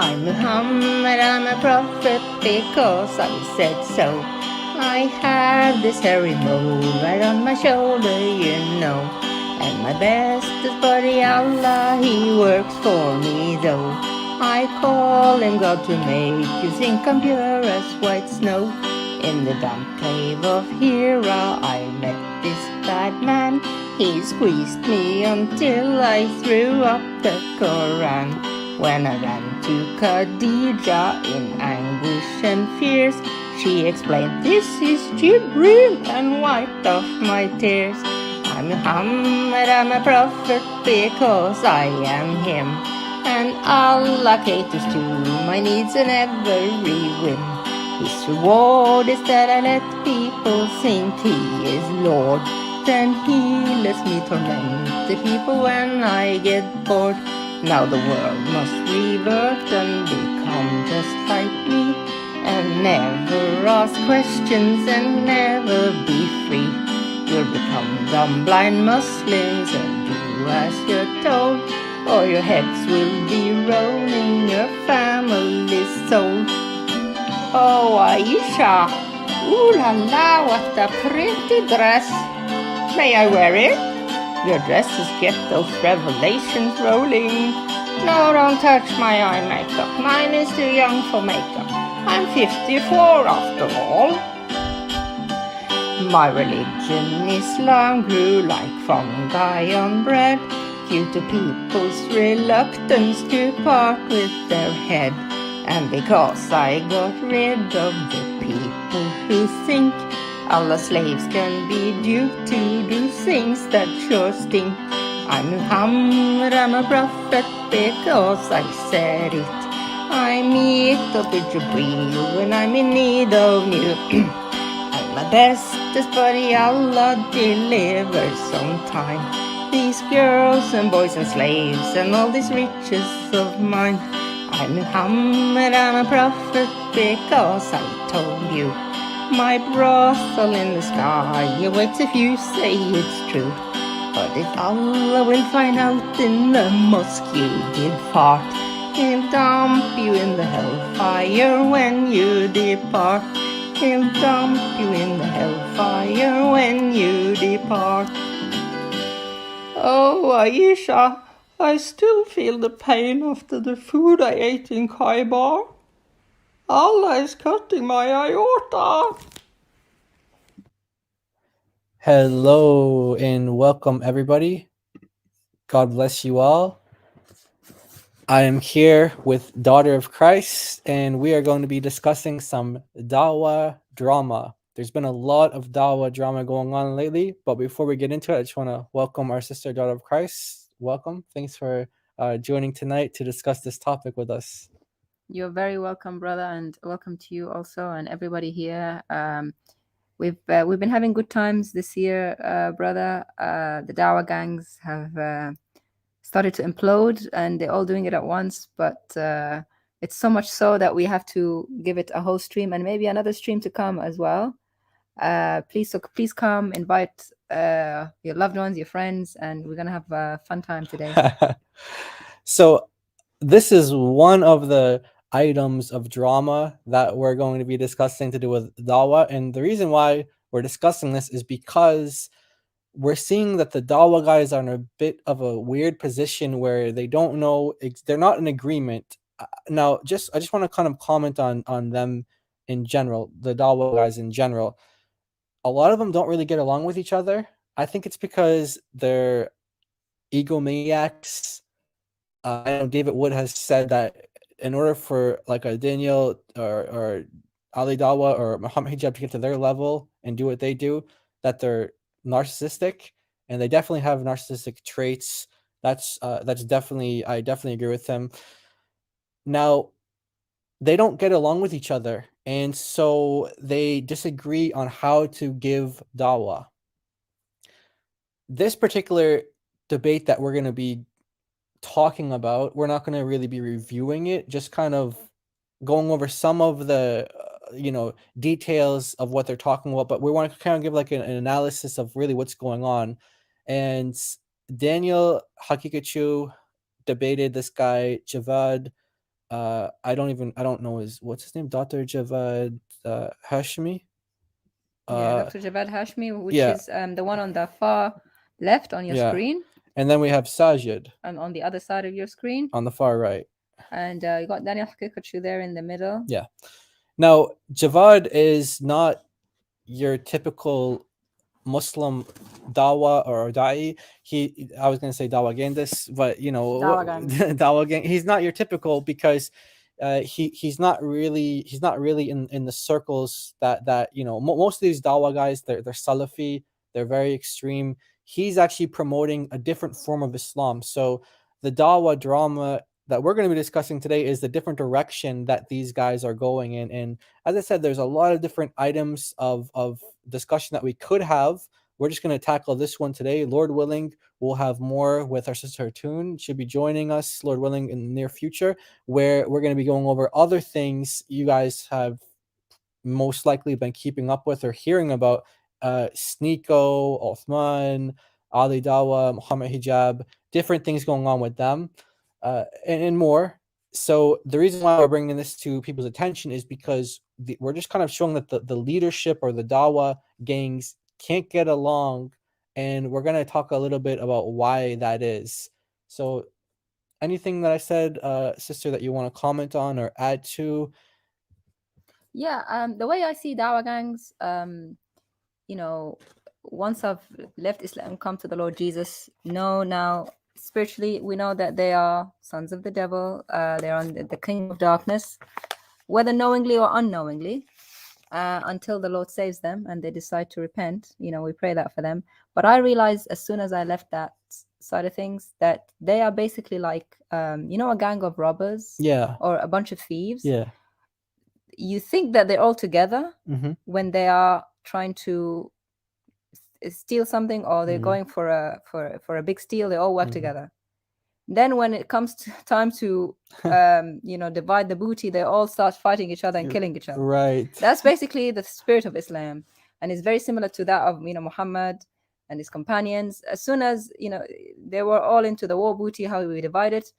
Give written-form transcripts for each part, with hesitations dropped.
I'm Muhammad, I'm a prophet because I said so. I have this hairy mole right on my shoulder, you know. And my bestest buddy Allah, he works for me though. I call him God to make you think I'm pure as white snow. In the damp cave of Hira I met this bad man. He squeezed me until I threw up the Quran. When I ran to Khadija in anguish and fears, she explained, "This is Jibreel," and wiped off my tears. I'm Muhammad, I'm a prophet because I am him, and Allah caters to my needs and every whim. His reward is that I let people think he is Lord. Then he lets me torment the people when I get bored. Now the world must revert and become just like me, and never ask questions and never be free. You'll become dumb blind Muslims and do as you're told, or your heads will be rolling your family's soul. Oh, Aisha, ooh la la, what a pretty dress. May I wear it? Your dresses get those revelations rolling. No, don't touch my eye makeup. Mine is too young for makeup. I'm 54 after all. My religion, Islam, grew like fungi on bread, due to people's reluctance to part with their head. And because I got rid of the people who think Allah's slaves can be duped to do things that sure stink. I'm Muhammad, I'm a prophet because I said it. I meet up with Jibreel when I'm in need of you. And my bestest buddy Allah delivers on time. These girls and boys and slaves and all these riches of mine. I'm Muhammad, I'm a prophet because I told you. My brothel in the sky awaits if you say it's true. But if Allah will find out in the mosque you did fart, He'll dump you in the hellfire when you depart. He'll dump you in the hellfire when you depart. Oh, Aisha, I still feel the pain after the food I ate in Khaybar. Allah is cutting my aorta. Hello and welcome everybody. God bless you all. I am here with Daughter of Christ and we are going to be discussing some Dawah drama. There's been a lot of Dawah drama going on lately, but before we get into it, I just want to welcome our sister Daughter of Christ. Welcome. Thanks for joining tonight to discuss this topic with us. You're very welcome, brother, and welcome to you also and everybody here. We've been having good times this year, brother. The Dawah gangs have started to implode, and they're all doing it at once. But it's so much so that we have to give it a whole stream and maybe another stream to come as well. Please come, invite your loved ones, your friends, and we're gonna have a fun time today. So this is one of the items of drama that we're going to be discussing to do with Dawah. And the reason why we're discussing this is because we're seeing that the Dawah guys are in a bit of a weird position where they don't know, they're not in agreement. Now, I just want to kind of comment on them in general, the Dawah guys in general. A lot of them don't really get along with each other. I think it's because they're egomaniacs. I know David Wood has said that in order for like a Daniel or Ali Dawah or Muhammad Hijab to get to their level and do what they do, that they're narcissistic, and they definitely have narcissistic traits. That's definitely, I definitely agree with him. Now, they don't get along with each other, and so they disagree on how to give Dawah. This particular debate that we're going to be talking about, we're not going to really be reviewing it, just kind of going over some of the details of what they're talking about, but we want to kind of give like an analysis of really what's going on. And Daniel Hakikachu debated this guy Javad I don't know what's his name, Dr. Javad Hashmi. Yeah, Dr. Javad Hashmi, which yeah. is the one on the far left on your Yeah. screen, And then we have Sajid and on the other side of your screen, on the far right. and you got Daniel Hakikachu there in the middle. Yeah. Now, Javad is not your typical Muslim Dawah or Da'i. I was going to say Dawah Gandis, but you know, Dawah gang. Dawah gang. He's not your typical because he's not really in the circles that you know. Most of these Dawah guys, they're Salafi. They're very extreme. He's actually promoting a different form of Islam. So the Dawah drama that we're going to be discussing today is the different direction that these guys are going in. And as I said, there's a lot of different items of discussion that we could have. We're just going to tackle this one today. Lord willing, we'll have more with our sister Hartoon. She'll be joining us, Lord willing, in the near future, where we're going to be going over other things you guys have most likely been keeping up with or hearing about. Sneeko, Othman, Ali Dawah, Muhammad Hijab, different things going on with them, and more. So the reason why we're bringing this to people's attention is because we're just kind of showing that the leadership or the Dawah gangs can't get along, and we're going to talk a little bit about why that is. So anything that I said, sister, that you want to comment on or add to? Yeah, the way I see Dawah gangs, you know, once I've left Islam, come to the Lord Jesus, now spiritually, we know that they are sons of the devil. They're on the kingdom of darkness, whether knowingly or unknowingly, until the Lord saves them and they decide to repent. You know, we pray that for them. But I realized as soon as I left that side of things that they are basically like, you know, a gang of robbers, Yeah, or a bunch of thieves. yeah. You think that they're all together Mm-hmm. when they are trying to steal something, or they're Mhm. going for a big steal. They all work Mhm. together. Then when it comes to time to you know, divide the booty, they all start fighting each other and killing each other. Right. That's basically the spirit of Islam, and it's very similar to that of, you know, Muhammad and his companions. As soon as, you know, they were all into the war booty, how we divide it.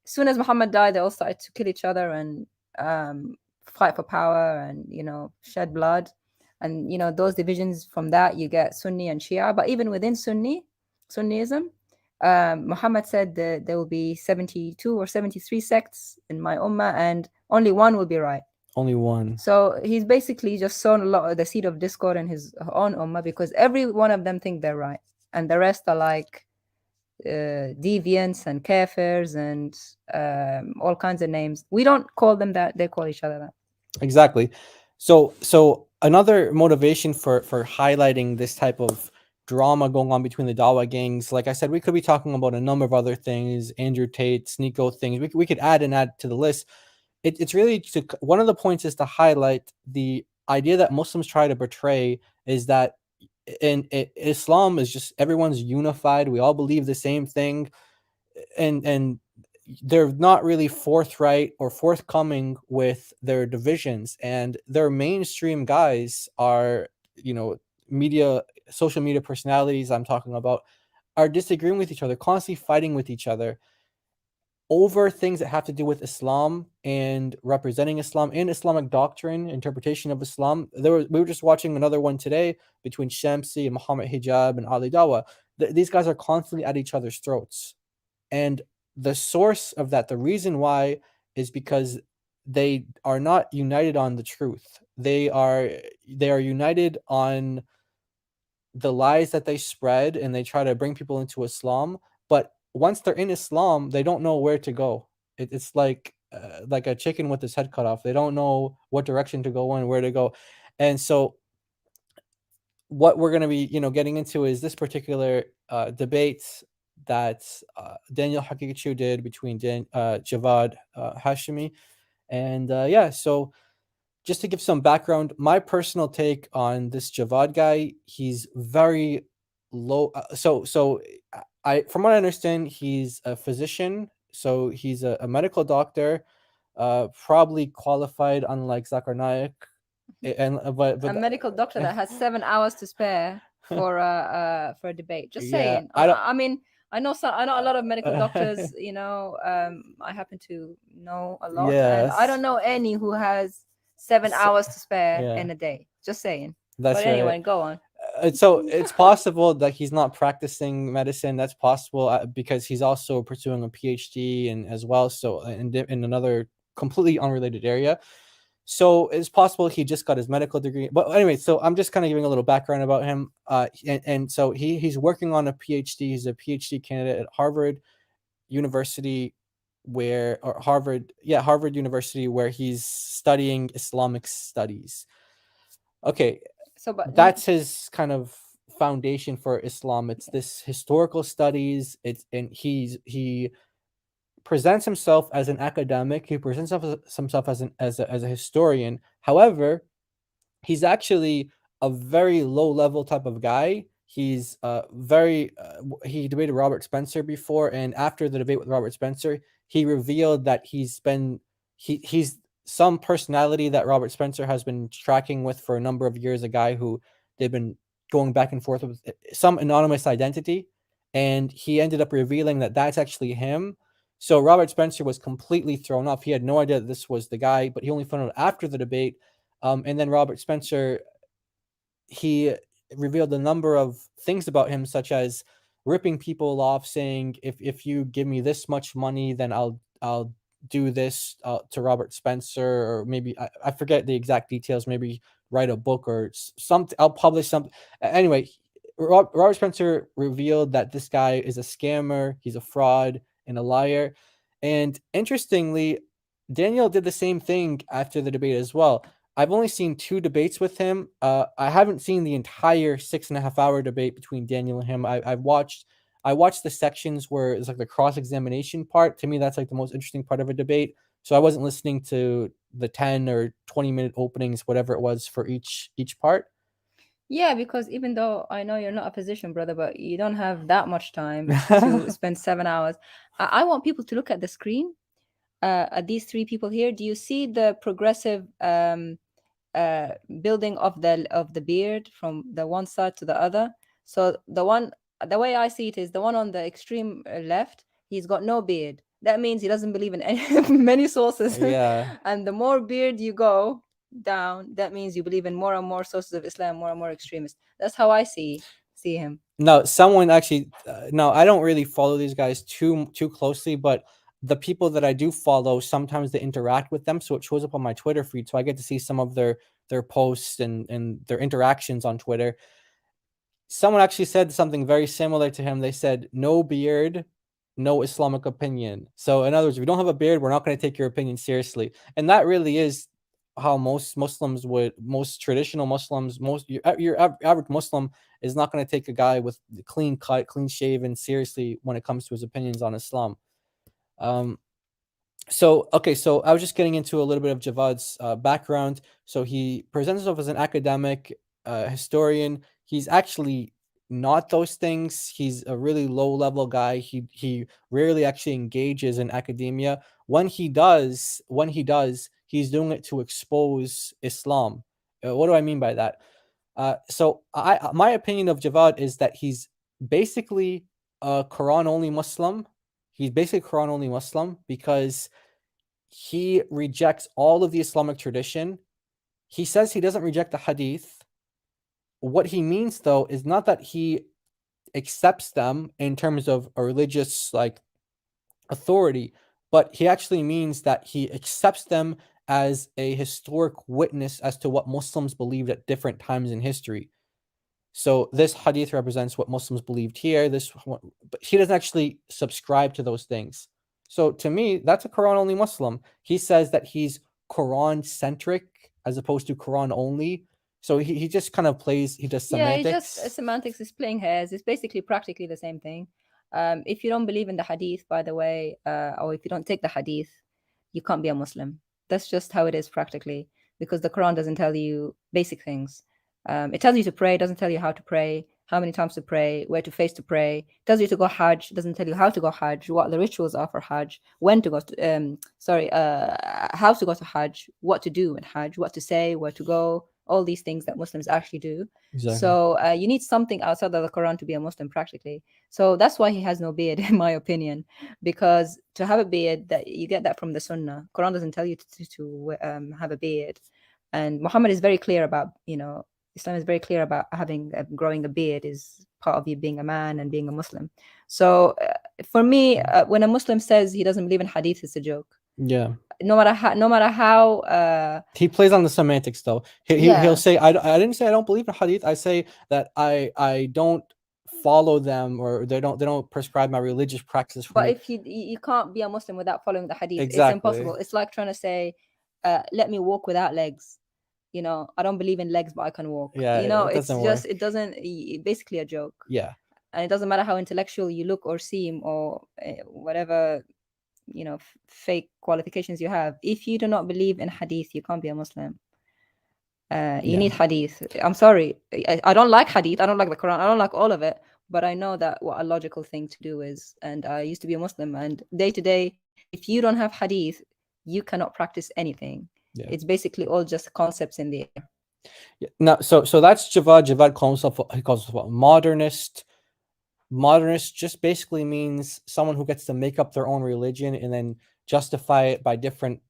As soon as Muhammad died, they all started to kill each other and fight for power and, you know, shed blood. And, you know, those divisions, from that you get Sunni and Shia. But even within Sunnism, Muhammad said that there will be 72 or 73 sects in my ummah, and only one will be right. Only one. So he's basically just sown a lot of the seed of discord in his own ummah, because every one of them think they're right, and the rest are like deviants and kafirs and all kinds of names. We don't call them that; they call each other that. Exactly. So another motivation for highlighting this type of drama going on between the Dawah gangs, like I said, we could be talking about a number of other things, Andrew Tate, Sneeko things. We could add to the list. It's really one of the points is to highlight the idea that Muslims try to portray is that Islam is just everyone's unified. We all believe the same thing, and they're not really forthright or forthcoming with their divisions, and their mainstream guys are, you know, social media personalities I'm talking about, are disagreeing with each other, constantly fighting with each other over things that have to do with Islam and representing Islam and Islamic doctrine, interpretation of Islam. We were just watching another one today between Shamsi and Muhammad Hijab and Ali Dawah. These guys are constantly at each other's throats. And the source of that, the reason why, is because they are not united on the truth. They are united on the lies that they spread, and they try to bring people into Islam. But once they're in Islam, they don't know where to go. It's like a chicken with its head cut off. They don't know what direction to go and where to go. And so what we're going to be, you know, getting into is this particular debate that Daniel Haqiqatjou did between Javad Hashimi. And yeah, so just to give some background, my personal take on this Javad guy, he's very low. From what I understand, he's a physician. So he's a medical doctor, probably qualified, unlike Zakir Naik. And but A medical doctor that has 7 hours to spare for a debate. Just Yeah, saying. I mean, I know a lot of medical doctors. I happen to know a lot, and I Yes, don't know any who has 7 hours to spare yeah, in a day. Just saying. that's But right. anyway, go on. So it's possible that he's not practicing medicine. That's possible because he's also pursuing a PhD and as well. So in another completely unrelated area. So it's possible he just got his medical degree. But anyway, so I'm just kind of giving a little background about him. And so he's working on a PhD. He's a PhD candidate at Harvard University, Harvard University, where he's studying Islamic studies. Okay, So, but that's his kind of foundation for Islam. It's this historical studies. He presents himself as an academic. He presents himself as a historian. However, he's actually a very low level type of guy. He's he debated Robert Spencer before, and after the debate with Robert Spencer, he revealed that he's some personality that Robert Spencer has been tracking with for a number of years, a guy who they've been going back and forth with, some anonymous identity, and he ended up revealing that that's actually him. So Robert Spencer was completely thrown off. He had no idea that this was the guy, but he only found out after the debate. And then Robert Spencer, he revealed a number of things about him, such as ripping people off, saying, if you give me this much money, then I'll do this to Robert Spencer, or maybe I forget the exact details. Maybe write a book or something. I'll publish something. Anyway, Robert Spencer revealed that this guy is a scammer. He's a fraud and a liar. And interestingly, Daniel did the same thing after the debate as well. I've only seen 2 debates with him. I haven't seen the entire 6.5 hour debate between Daniel and him. I watched the sections where it's like the cross-examination part. To me, that's like the most interesting part of a debate. So I wasn't listening to the 10 or 20-minute openings, whatever it was for each part. yeah, because even though I know you're not a physician, brother, but you don't have that much time to spend 7 hours. I want people to look at the screen. At these 3 people here, do you see the progressive building of the beard from the one side to the other? So the way I see it is the one on the extreme left, he's got no beard. That means he doesn't believe in many sources. Yeah. And the more beard you go down, that means you believe in more and more sources of Islam, more and more extremists. That's how I see him. No, someone actually. No, I don't really follow these guys too closely, but the people that I do follow, sometimes they interact with them, so it shows up on my Twitter feed. So I get to see some of their posts and their interactions on Twitter. Someone actually said something very similar to him. They said, "No beard, no Islamic opinion." So in other words, if you don't have a beard, we're not going to take your opinion seriously. And that really is how most traditional Muslims, your average Muslim is not going to take a guy with clean cut, clean shaven seriously when it comes to his opinions on Islam. So I was just getting into a little bit of Javad's background. So he presents himself as an academic historian. He's actually not those things. He's a really low level guy. He rarely actually engages in academia. When he does, he's doing it to expose Islam. What do I mean by that? So my opinion of Javad is that he's basically a Quran only Muslim. He's basically Quran only Muslim because he rejects all of the Islamic tradition. He says he doesn't reject the hadith. What he means, though, is not that he accepts them in terms of a religious authority, but he actually means that he accepts them as a historic witness as to what Muslims believed at different times in history. So this hadith represents what Muslims believed here. But he doesn't actually subscribe to those things. So to me, that's a Quran only Muslim. He says that he's Quran centric as opposed to Quran only. So he just kind of plays. He does semantics. Yeah, it's just semantics. Is playing hairs. It's basically practically the same thing. If you don't believe in the hadith, by the way, or if you don't take the hadith, you can't be a Muslim. That's just how it is practically, because the Quran doesn't tell you basic things. It tells you to pray, doesn't tell you how to pray, how many times to pray, where to face to pray. It tells you to go Hajj, doesn't tell you how to go Hajj, what the rituals are for Hajj, when to go to, how to go to Hajj, what to do in Hajj, what to say, where to go, all these things that Muslims actually do. Exactly. So you need something outside of the Quran to be a Muslim practically. So that's why he has no beard, in my opinion, because to have a beard, that you get that from the Sunnah. Quran doesn't tell you to have a beard, and Muhammad is very clear about, Islam is very clear about having growing a beard is part of you being a man and being a Muslim. So for me, when a Muslim says he doesn't believe in hadith, it's a joke. Yeah. No matter how he plays on the semantics though. He'll say, I didn't say I don't believe in hadith. I say that I don't follow them, or they don't prescribe my religious practices for but me. if you can't be a Muslim without following the hadith, Exactly. It's impossible. It's like trying to say, let me walk without legs. I don't believe in legs, but I can walk. Yeah, it's just, it doesn't, basically a joke. Yeah. And it doesn't matter how intellectual you look or seem, or whatever, fake qualifications you have. If you do not believe in hadith, you can't be a Muslim. You need hadith. I'm sorry. I don't like hadith. I don't like the Quran. I don't like all of it. But I know that what a logical thing to do is. And I used to be a Muslim. And day to day, if you don't have hadith, you cannot practice anything. Yeah. It's basically all just concepts in the air. Yeah. Now, so that's Javad. Javad calls himself a modernist. Modernist just basically means someone who gets to make up their own religion and then justify it by different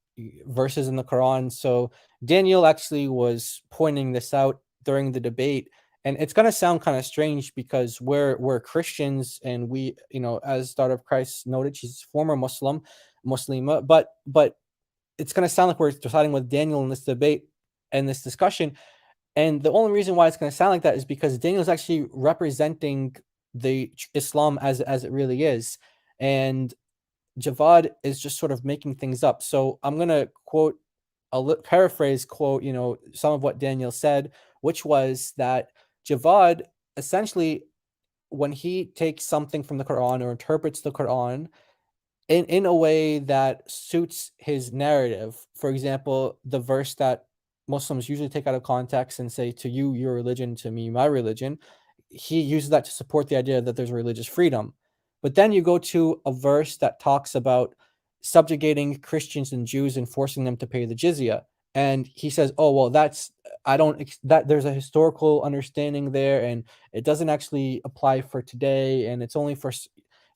verses in the Quran. So Daniel actually was pointing this out during the debate, and it's going to sound kind of strange because we're Christians, and we, as daughter of Christ noted, she's former Muslima, but it's going to sound like we're deciding with Daniel in this debate and this discussion. And the only reason why it's going to sound like that is because Daniel's actually representing the Islam as it really is, and Javad is just sort of making things up. So I'm gonna paraphrase some of what Daniel said, which was that Javad essentially, when he takes something from the Quran or interprets the Quran in a way that suits his narrative, for example, the verse that Muslims usually take out of context and say, to you your religion, to me my religion, he uses that to support the idea that there's religious freedom. But then you go to a verse that talks about subjugating Christians and Jews and forcing them to pay the jizya, and he says, oh well, that there's a historical understanding there, and it doesn't actually apply for today, and it's only for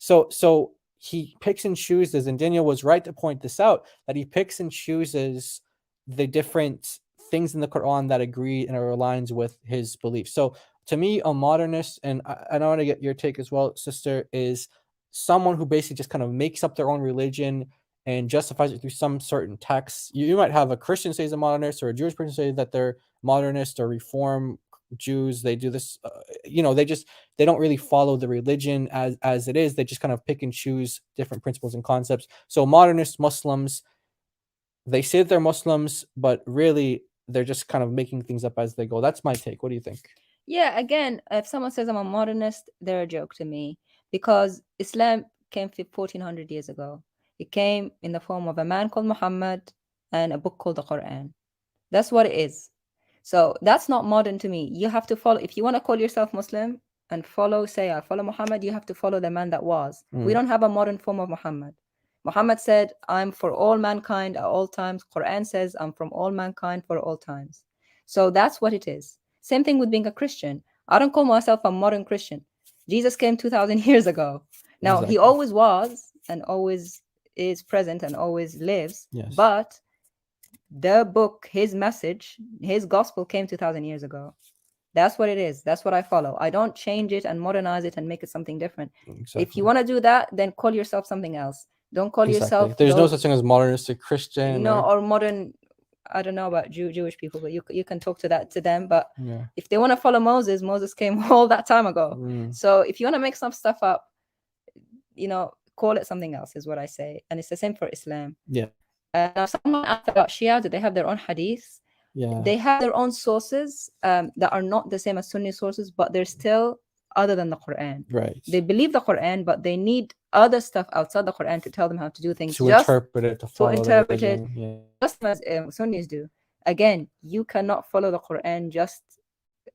so he picks and chooses, and Daniel was right to point this out, that he picks and chooses the different things in the Quran that agree and aligns with his beliefs. So to me, a modernist, and I want to get your take as well, sister, is someone who basically just kind of makes up their own religion and justifies it through some certain texts. You might have a Christian say he's a modernist, or a Jewish person say that they're modernist or reform Jews. They do this, they don't really follow the religion as it is. They just kind of pick and choose different principles and concepts. So modernist Muslims, they say that they're Muslims, but really they're just kind of making things up as they go. That's my take. What do you think? Yeah, again, if someone says I'm a modernist, they're a joke to me, because Islam came 1400 years ago. It came in the form of a man called Muhammad and a book called the Quran. That's what it is. So that's not modern to me. You have to follow, if you want to call yourself Muslim and say I follow Muhammad, you have to follow the man that was. We don't have a modern form of Muhammad. Muhammad said, I'm for all mankind at all times. Quran says, I'm from all mankind for all times. So that's what it is. Same thing with being a Christian. I don't call myself a modern Christian. Jesus came 2,000 years ago. Now, exactly. He always was and always is present and always lives. Yes. But the book, his message, his gospel came 2,000 years ago. That's what it is. That's what I follow. I don't change it and modernize it and make it something different. Exactly. If you want to do that, then call yourself something else. Don't call yourself... There's no such thing as modernist or Christian. No, or modern... I don't know about Jewish people, but you can talk to them. But if they want to follow Moses came all that time ago. So if you want to make some stuff up, call it something else, is what I say. And it's the same for Islam. Yeah. Now, someone asked about Shia, do they have their own hadith? Yeah. They have their own sources that are not the same as Sunni sources, but they're still other than the Quran. Right. They believe the Quran, but they need other stuff outside the Quran to tell them how to do things. To interpret it, to follow interpret it. Yeah. Just as Sunnis do. Again, you cannot follow the Quran just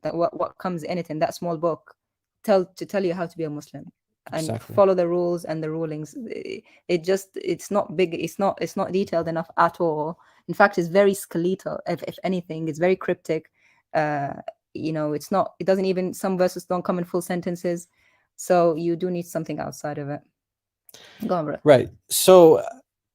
what comes in it in that small book to tell you how to be a Muslim. And follow the rules and the rulings. It's not big. It's not detailed enough at all. In fact, it's very skeletal. If anything, it's very cryptic. It's not. It doesn't even. Some verses don't come in full sentences, so you do need something outside of it. Go on, bro. Right. So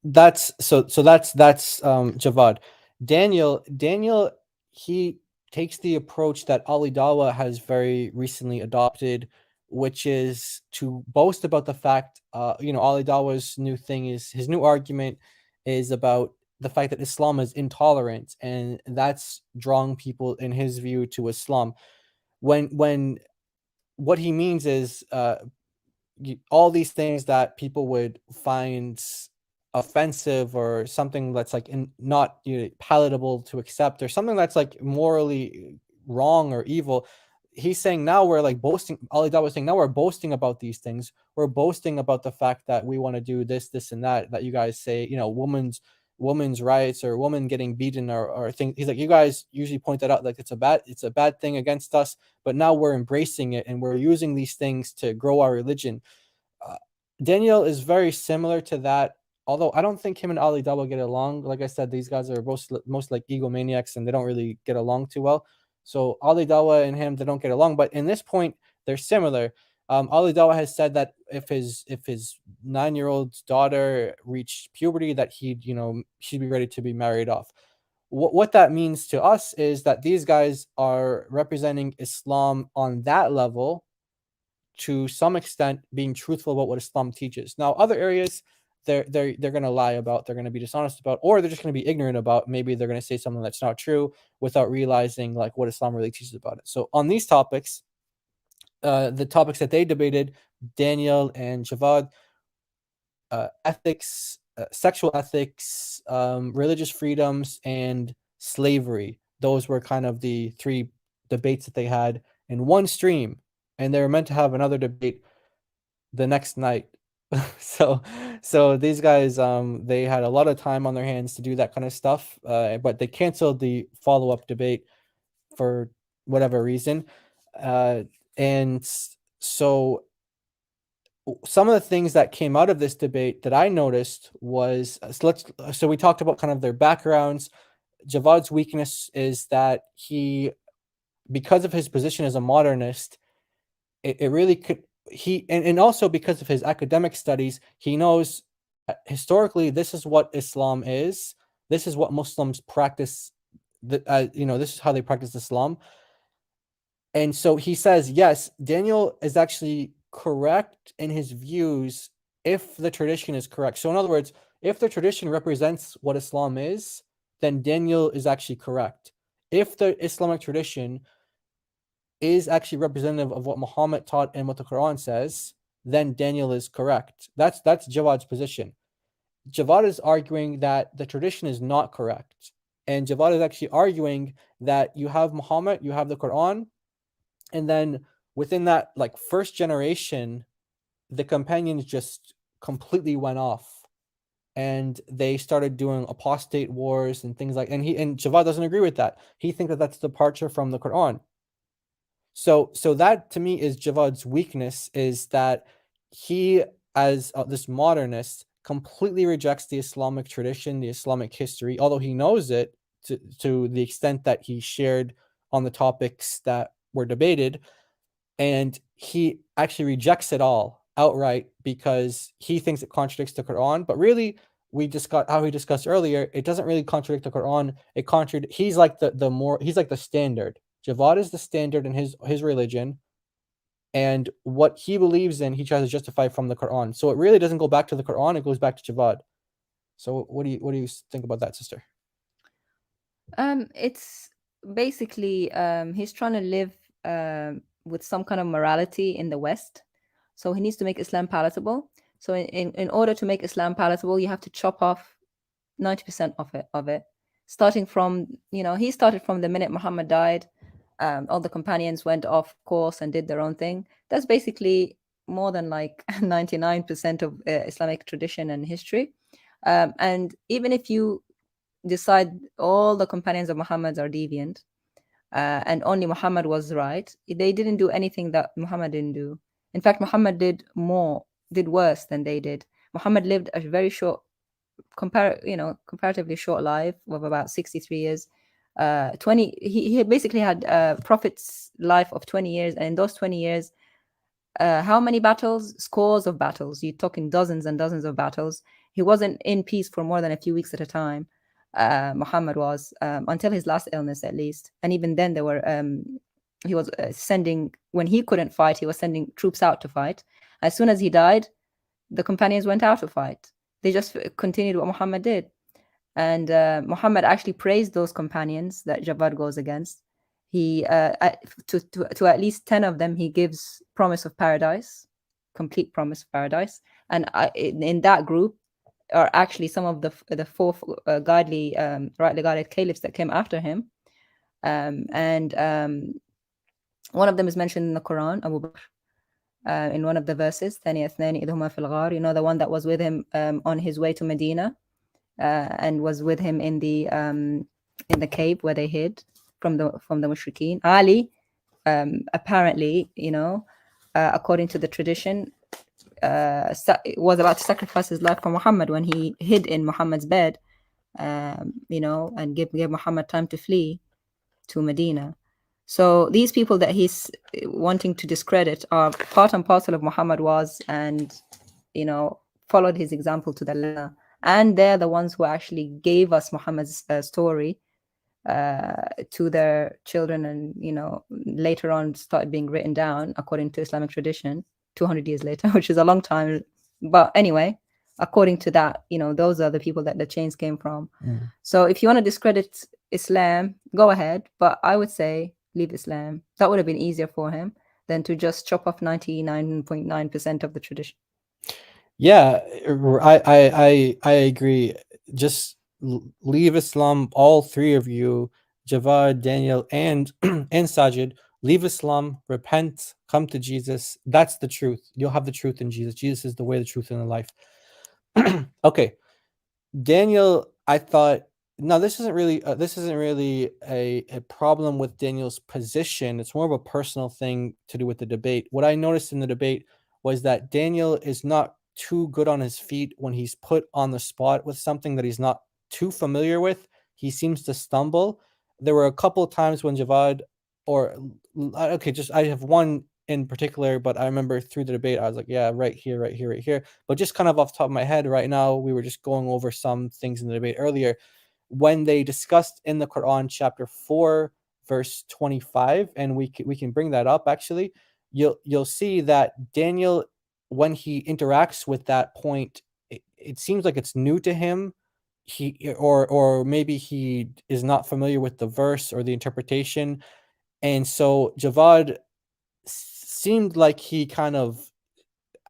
that's Javad. Daniel, he takes the approach that Ali Dawah has very recently adopted, which is to boast about the fact, Ali Dawah's new thing is, his new argument is about the fact that Islam is intolerant, and that's drawing people, in his view, to Islam. When what he means is, all these things that people would find offensive, or something that's like not palatable to accept, or something that's like morally wrong or evil. He's saying now we're like boasting. Ali Dawah was saying now we're boasting about these things. We're boasting about the fact that we want to do this, and that. That you guys say, women's rights, or women getting beaten, or things. He's like, you guys usually point that out like it's a bad thing against us, but now we're embracing it, and we're using these things to grow our religion. Daniel is very similar to that, although I don't think him and Ali Dawah get along. Like I said, these guys are most like egomaniacs, and they don't really get along too well. So Ali Dawah and him, they don't get along, but in this point they're similar. Ali Dawah has said that if his 9-year-old daughter reached puberty, that she'd be ready to be married off. What that means to us is that these guys are representing Islam on that level, to some extent being truthful about what Islam teaches. Now, other areas they're going to lie about, they're going to be dishonest about, or they're just going to be ignorant about. Maybe they're going to say something that's not true without realizing like what Islam really teaches about it. So on these topics, the topics that they debated, Daniel and Javad, ethics, sexual ethics, religious freedoms, and slavery. Those were kind of the 3 debates that they had in one stream, and they were meant to have another debate the next night. so these guys, they had a lot of time on their hands to do that kind of stuff, but they canceled the follow-up debate for whatever reason. And so some of the things that came out of this debate that I noticed was, so we talked about kind of their backgrounds. Javad's weakness is that because of his position as a modernist, it really could, and also because of his academic studies, he knows historically this is what Islam is. This is what Muslims practice. This is how they practice Islam. And so he says, yes, Daniel is actually correct in his views if the tradition is correct. So in other words, if the tradition represents what Islam is, then Daniel is actually correct. If the Islamic tradition is actually representative of what Muhammad taught and what the Quran says, then Daniel is correct. That's Jawad's position. Javad is arguing that the tradition is not correct. And Javad is actually arguing that you have Muhammad, you have the Quran, and then within that like first generation, the companions just completely went off, and they started doing apostate wars and things like. And Javad doesn't agree with that. He thinks that that's departure from the Quran. So that to me is Javad's weakness, is that he, as this modernist, completely rejects the Islamic tradition, the Islamic history, although he knows it to the extent that he shared on the topics that were debated, and he actually rejects it all outright because he thinks it contradicts the Quran. But really, we discussed earlier, it doesn't really contradict the Quran. He's like he's like the standard. Javad is the standard in his religion, and what he believes in, he tries to justify from the Quran. So it really doesn't go back to the Quran; it goes back to Javad. So what do you think about that, sister? It's basically he's trying to live with some kind of morality in the West, so he needs to make Islam palatable. So in order to make Islam palatable, you have to chop off 90% of it, starting from he started from the minute Muhammad died. All the companions went off course and did their own thing. That's basically more than like 99% of Islamic tradition and history. And even if you decide all the companions of Muhammad are deviant, and only Muhammad was right, they didn't do anything that Muhammad didn't do. In fact, Muhammad did worse than they did. Muhammad lived a very short, comparatively short life of about 63 years. He basically had prophet's life of 20 years, and in those 20 years, how many battles? Scores of battles. You're talking dozens and dozens of battles. He wasn't in peace for more than a few weeks at a time. Muhammad was, until his last illness at least, and even then there were he was sending, when he couldn't fight, he was sending troops out to fight. As soon as he died, the companions went out to fight. They just continued what Muhammad did. And Muhammad actually praised those companions that Javad goes against. He to at least 10 of them he gives promise of paradise, complete promise of paradise. And in that group are actually some of the four rightly guided caliphs that came after him. And one of them is mentioned in the Quran, Abu Bakr, in one of the verses, ثاني اثنين إذ هما في الغار, you know, the one that was with him on his way to Medina, and was with him in the cave where they hid from the mushrikeen. Ali, apparently, you know, according to the tradition, was about to sacrifice his life for Muhammad when he hid in Muhammad's bed, you know, and gave Muhammad time to flee to Medina. So these people that he's wanting to discredit are part and parcel of Muhammad was, and, you know, followed his example to the letter. And they're the ones who actually gave us Muhammad's story to their children, and, you know, later on started being written down according to Islamic tradition 200 years later, which is a long time. But anyway, according to that, you know, those are the people that the chains came from. So if you want to discredit Islam, go ahead. But I would say leave Islam. That would have been easier for him than to just chop off 99.9% of the tradition. Yeah, I agree. Just leave Islam, all three of you, Javad, Daniel, and and Sajid. Leave Islam, repent, come to Jesus. That's the truth. You'll have the truth in Jesus. Jesus is the way, the truth, and the life. Okay, Daniel, I thought, no, this isn't really a problem with Daniel's position. It's more of a personal thing to do with the debate. What I noticed in the debate was that Daniel is not too good on his feet when he's put on the spot with something that he's not too familiar with. He seems to stumble. There were a couple of times when Javad, or okay, just I have one in particular, but I remember through the debate, I was like, yeah, right here, right here, right here. But just kind of off the top of my head right now, we were just going over some things in the debate earlier. When they discussed in the Quran, chapter 4, verse 25, and we can bring that up actually, you'll see that Daniel, when he interacts with that point, it seems like it's new to him. Or maybe he is not familiar with the verse or the interpretation. And so Javad seemed like he kind of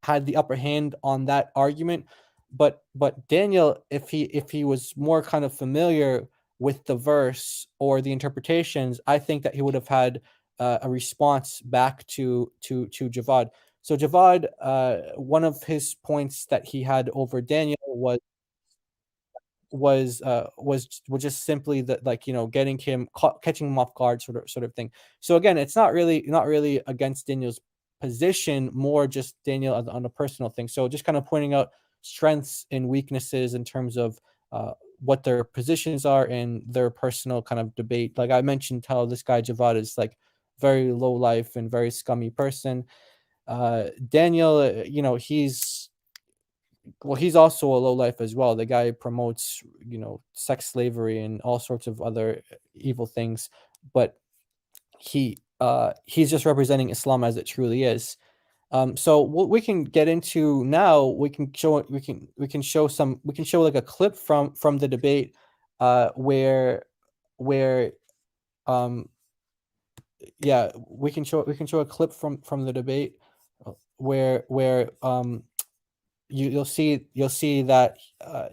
had the upper hand on that argument, but Daniel, if he was more kind of familiar with the verse or the interpretations, I think that he would have had a response back to Javad. So Javad, one of his points that he had over Daniel was just simply that, like, you know, catching him off guard, sort of thing. So again, it's not really against Daniel's position, more just Daniel on a personal thing. So just kind of pointing out strengths and weaknesses in terms of what their positions are in their personal kind of debate. Like I mentioned, how this guy Javad is like very low life and very scummy person. Daniel, you know, he's also a low life as well. The guy promotes, you know, sex slavery and all sorts of other evil things, but he's just representing Islam as it truly is. So what we can get into now, we can show like a clip from the debate, where yeah, we can show a clip from the debate where you'll see that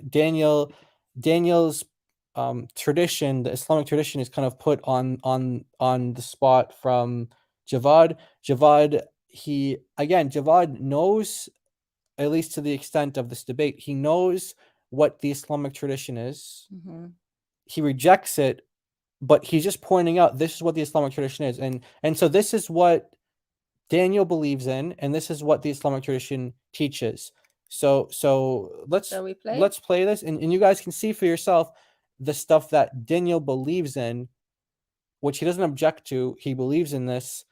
Daniel's tradition, the Islamic tradition, is kind of put on the spot from Javad. Javad knows, at least to the extent of this debate, he knows what the Islamic tradition is. Mm-hmm. He rejects it, but he's just pointing out this is what the Islamic tradition is, and so this is what Daniel believes in, and this is what the Islamic tradition teaches. So let's play this, and you guys can see for yourself the stuff that Daniel believes in which he doesn't object to. He believes in this,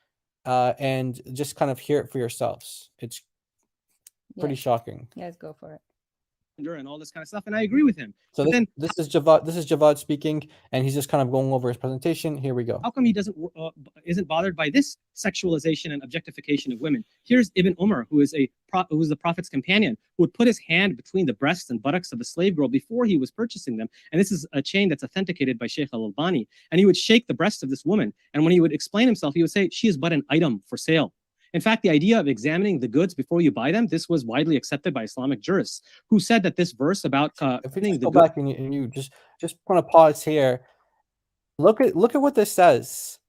and just kind of hear it for yourselves. It's pretty Yes. shocking. Yes, go for it. And all this kind of stuff, and I agree with him. So But then this is Javad. This is Javad speaking, and he's just kind of going over his presentation. Here we go. how come he isn't bothered by this sexualization and objectification of women? Here's Ibn Umar, who is the Prophet's companion, who would put his hand between the breasts and buttocks of the slave girl before he was purchasing them. And this is a chain that's authenticated by Sheikh Al-Albani. And he would shake the breast of this woman. And when he would explain himself, he would say, she is but an item for sale. In fact, the idea of examining the goods before you buy them, this was widely accepted by Islamic jurists, who said that this verse about if we just go back and you just want to pause here, look at what this says.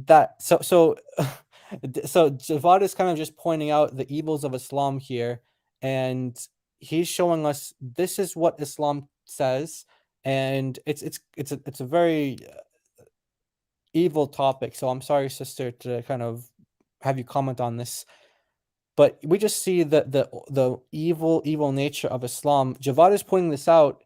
That so Javad is kind of just pointing out the evils of Islam here, and he's showing us this is what Islam says, and it's a very evil topic. So I'm sorry, sister, to kind of have you comment on this, but we just see the evil nature of Islam. Javad is pointing this out,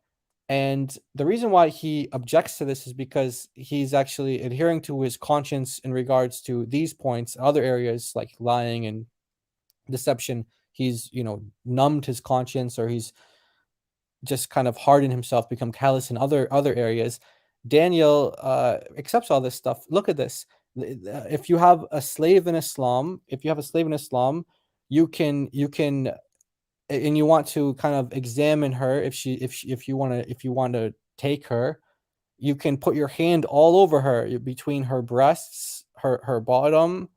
and the reason why he objects to this is because he's actually adhering to his conscience in regards to these points. Other areas like lying and deception, he's numbed his conscience, or he's just kind of hardened himself, become callous in other areas. Daniel accepts all this stuff. Look at this. If you have a slave in Islam, you can and you want to kind of examine her, if you want to take her, you can put your hand all over her, between her breasts, her bottom,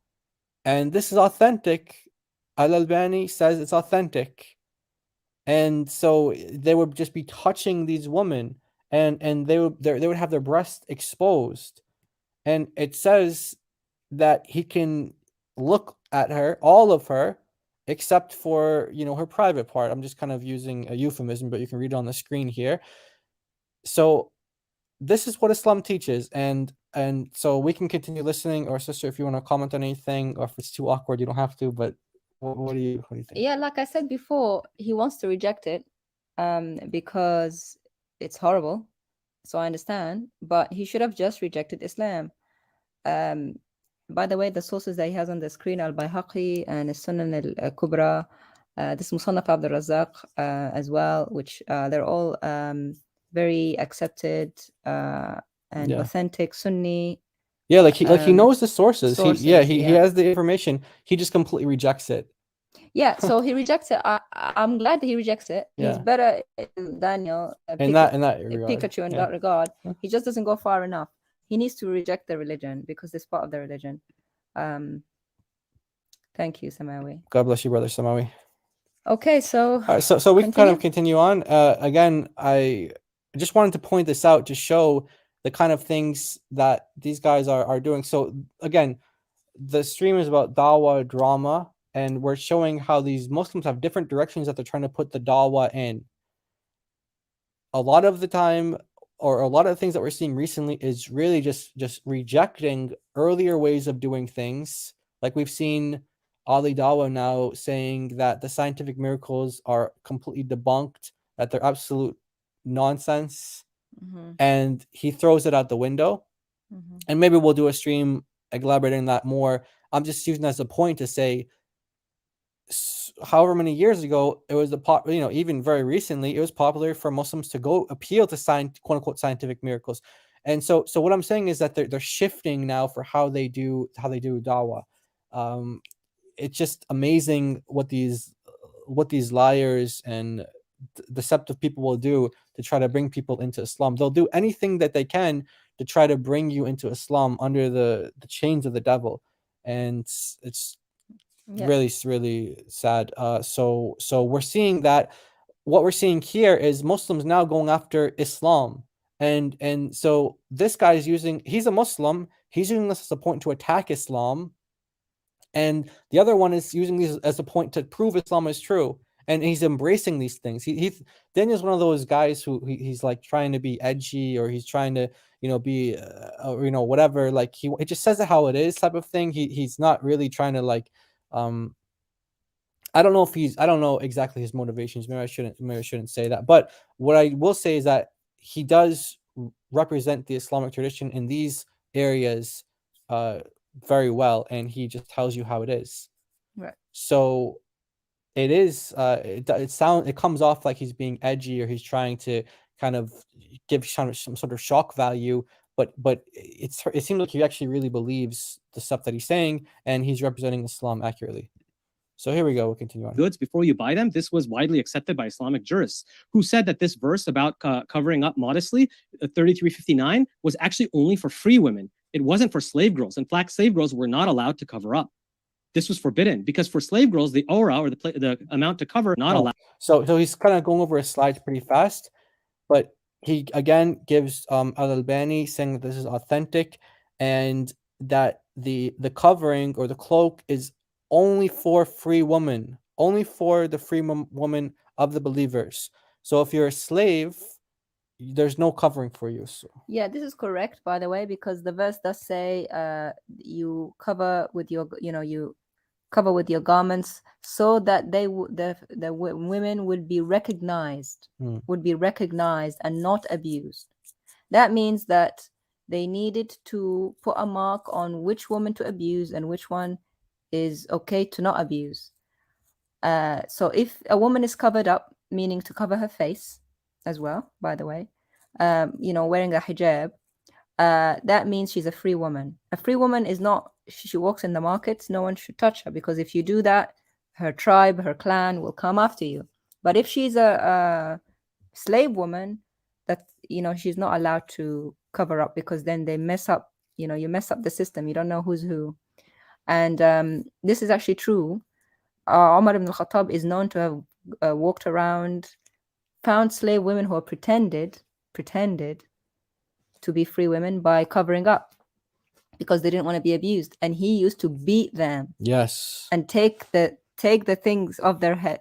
and this is authentic. Al-Albani says it's authentic. And so they would just be touching these women, and they would have their breasts exposed. And it says that he can look at her, all of her, except for, her private part. I'm just kind of using a euphemism, but you can read it on the screen here. So this is what Islam teaches. And so we can continue listening, or sister, if you want to comment on anything, or if it's too awkward, you don't have to, but what do you think? Yeah, like I said before, he wants to reject it because it's horrible. So I understand, but he should have just rejected Islam. By the way, the sources that he has on the screen, Al-Bayhaqi and Sunan al-Kubra, this Musannaf Abdul Razak as well, which they're all very accepted and authentic Sunni. Yeah, like he knows the sources. He has the information. He just completely rejects it. Yeah, so he rejects it. I'm glad that he rejects it. He's better than Daniel, in that regard. Pikachu in that regard. He just doesn't go far enough. He needs to reject the religion because it's part of the religion. Thank you, Samawi. God bless you, brother Samawi. Okay, so so we can kind of continue on. Again, I just wanted to point this out to show the kind of things that these guys are doing. So again, the stream is about Dawah drama, and we're showing how these Muslims have different directions that they're trying to put the Dawah in. A lot of the time, or a lot of the things that we're seeing recently, is really just rejecting earlier ways of doing things. Like we've seen Ali Dawah now saying that the scientific miracles are completely debunked, that they're absolute nonsense, and he throws it out the window. And maybe we'll do a stream elaborating that more. I'm just using that as a point to say, however many years ago, it was even very recently, it was popular for Muslims to go appeal to quote unquote scientific miracles. And so what I'm saying is that they're shifting now for how they do Dawah. It's just amazing what these liars and deceptive people will do to try to bring people into Islam. They'll do anything that they can to try to bring you into Islam under the chains of the devil, and it's really sad. So we're seeing that what we're seeing here is Muslims now going after Islam, and so this guy he's a Muslim, he's using this as a point to attack Islam, and the other one is using this as a point to prove Islam is true, and he's embracing these things. Daniel's one of those guys who he's like trying to be edgy, or he's trying to be whatever, like he just says it how it is type of thing. He's not really trying to like I don't know exactly his motivations. Maybe I shouldn't say that. But what I will say is that he does represent the Islamic tradition in these areas very well, and he just tells you how it is. Right. So it is it comes off like he's being edgy, or he's trying to kind of give some sort of shock value, but it seems like he actually really believes the stuff that he's saying, and he's representing Islam accurately. So here we go. We'll continue on. Goods before you buy them. This was widely accepted by Islamic jurists who said that this verse about covering up modestly, 3359, was actually only for free women. It wasn't for slave girls. In fact, slave girls were not allowed to cover up. This was forbidden because for slave girls, the aura, or the amount to cover, not allowed. So he's kind of going over his slides pretty fast, but he again gives Al-Albani saying that this is authentic, and that the covering or the cloak is only for free women, only for the free woman of the believers. So if you're a slave, there's no covering for you. So. Yeah, this is correct, by the way, because the verse does say you cover with your, you cover with your garments, so that the women would be recognized, and not abused. That means that they needed to put a mark on which woman to abuse and which one is okay to not abuse. So if a woman is covered up, meaning to cover her face as well, by the way, wearing a hijab, that means she's a free woman. A free woman is not, she walks in the markets, no one should touch her, because if you do that, her tribe, her clan will come after you. But if she's a slave woman, that, she's not allowed to cover up, because then they mess up, you mess up the system. You don't know who's who. And this is actually true. Umar ibn al-Khattab is known to have walked around, found slave women who are pretended to be free women by covering up, because they didn't want to be abused, and he used to beat them. Yes. And take the things off their head,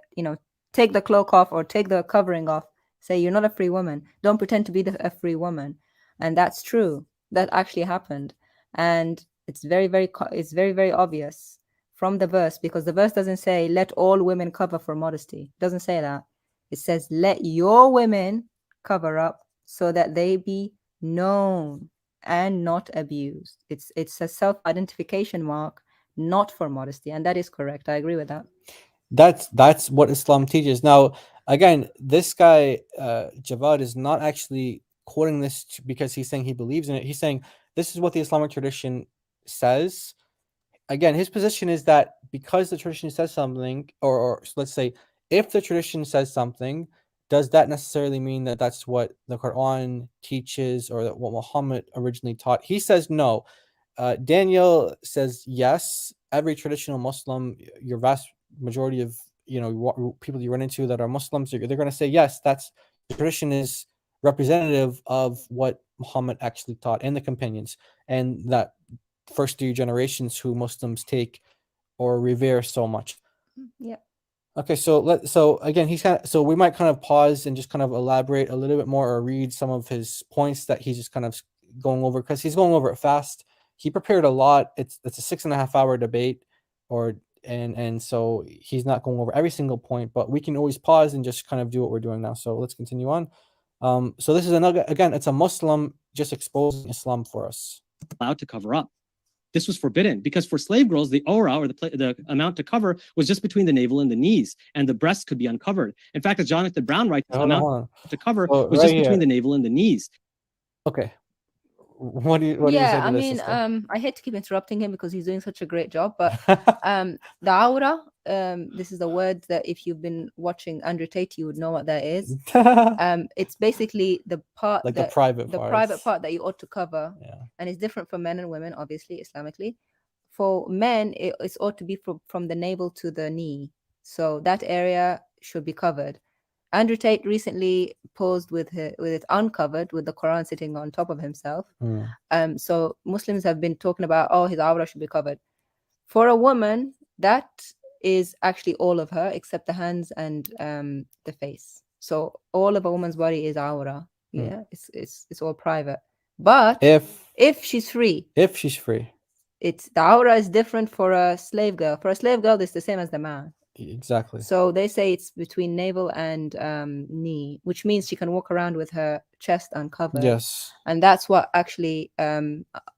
take the cloak off or take the covering off. Say, you're not a free woman. Don't pretend to be a free woman. And that's true. That actually happened. And it's very, very obvious from the verse, because the verse doesn't say, let all women cover for modesty. It doesn't say that. It says, let your women cover up so that they be known and not abused. It's a self-identification mark, not for modesty. And that is correct. I agree with that. That's what Islam teaches. Now, again, this guy, Javad, is not actually quoting this because he's saying he believes in it. He's saying this is what the Islamic tradition says. Again, his position is that because the tradition says something, or let's say, if the tradition says something, does that necessarily mean that that's what the Quran teaches, or that what Muhammad originally taught? He says no. Daniel says yes. Every traditional Muslim, your vast majority of people you run into that are Muslims, they're going to say yes. That's the tradition is representative of what Muhammad actually taught and the companions, and that first 3 generations who Muslims take or revere so much. Yeah. Okay, so again, so we might kind of pause and just kind of elaborate a little bit more, or read some of his points that he's just kind of going over, because he's going over it fast. He prepared a lot. It's a 6.5 hour debate, and so he's not going over every single point, but we can always pause and just kind of do what we're doing now. So let's continue on. So this is another, again, it's a Muslim just exposing Islam for us. Allowed to cover up. This was forbidden because for slave girls, the aura, or the amount to cover, was just between the navel and the knees, and the breast could be uncovered. In fact, as Jonathan Brown writes, the amount to cover was just between the navel and the knees. Okay. What do you say to this? I mean, I hate to keep interrupting him because he's doing such a great job, but the aura, this is the word that if you've been watching Andrew Tate, you would know what that is. It's basically the part, like the private part that you ought to cover. Yeah. And it's different for men and women, obviously, Islamically. For men, it's ought to be from the navel to the knee. So that area should be covered. Andrew Tate recently posed with it uncovered, with the Quran sitting on top of himself. So Muslims have been talking about, his aura should be covered. For a woman, that is actually all of her except the hands and the face. So all of a woman's body is aura. Yeah, it's all private. But if she's free, it's the aura is different for a slave girl. For a slave girl, it's the same as the man. Exactly. So they say it's between navel and knee, which means she can walk around with her chest uncovered. Yes. And that's what actually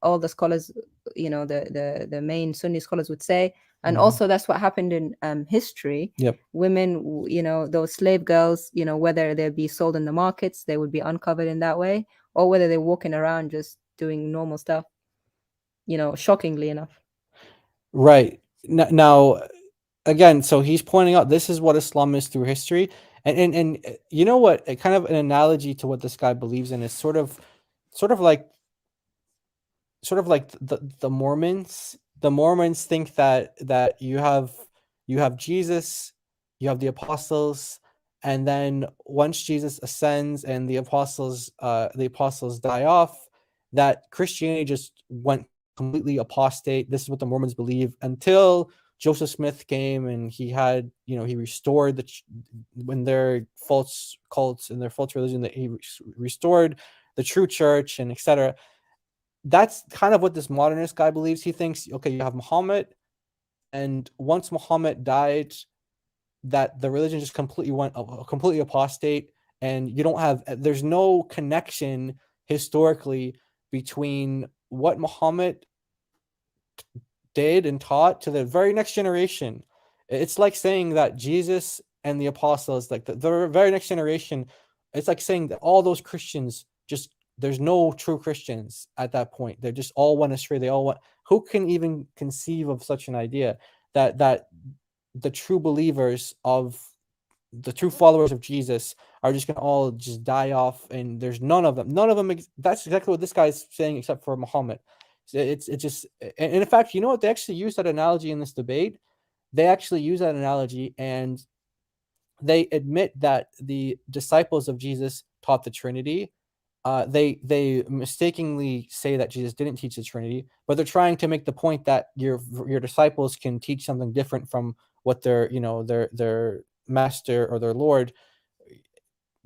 all the scholars, the main Sunni scholars would say. And also that's what happened in history. Yep. Women, those slave girls, whether they be sold in the markets, they would be uncovered in that way, or whether they're walking around just doing normal stuff, shockingly enough. Right. Now, again, so he's pointing out this is what Islam is through history. And you know what, kind of an analogy to what this guy believes in is sort of like the Mormons. The Mormons think that you have Jesus, you have the apostles, and then once Jesus ascends and the apostles die off, that Christianity just went completely apostate. This is what the Mormons believe until Joseph Smith came and he had, he restored when their false cults and their false religion, that he restored the true church and etc. That's kind of what this modernist guy believes. He thinks, okay, you have Muhammad, and once Muhammad died, that the religion just completely went completely apostate, and there's no connection historically between what Muhammad did and taught to the very next generation. It's like saying that Jesus and the apostles, like the very next generation, it's like saying that all those Christians just, there's no true Christians at that point. They just all went astray. Who can even conceive of such an idea that the true believers of the true followers of Jesus are just gonna all just die off, and there's none of them. That's exactly what this guy's saying, except for Muhammad. It's just, and in fact, you know what? They actually use that analogy in this debate. They actually use that analogy, and they admit that the disciples of Jesus taught the Trinity. They mistakenly say that Jesus didn't teach the Trinity, but they're trying to make the point that your disciples can teach something different from what their master or their Lord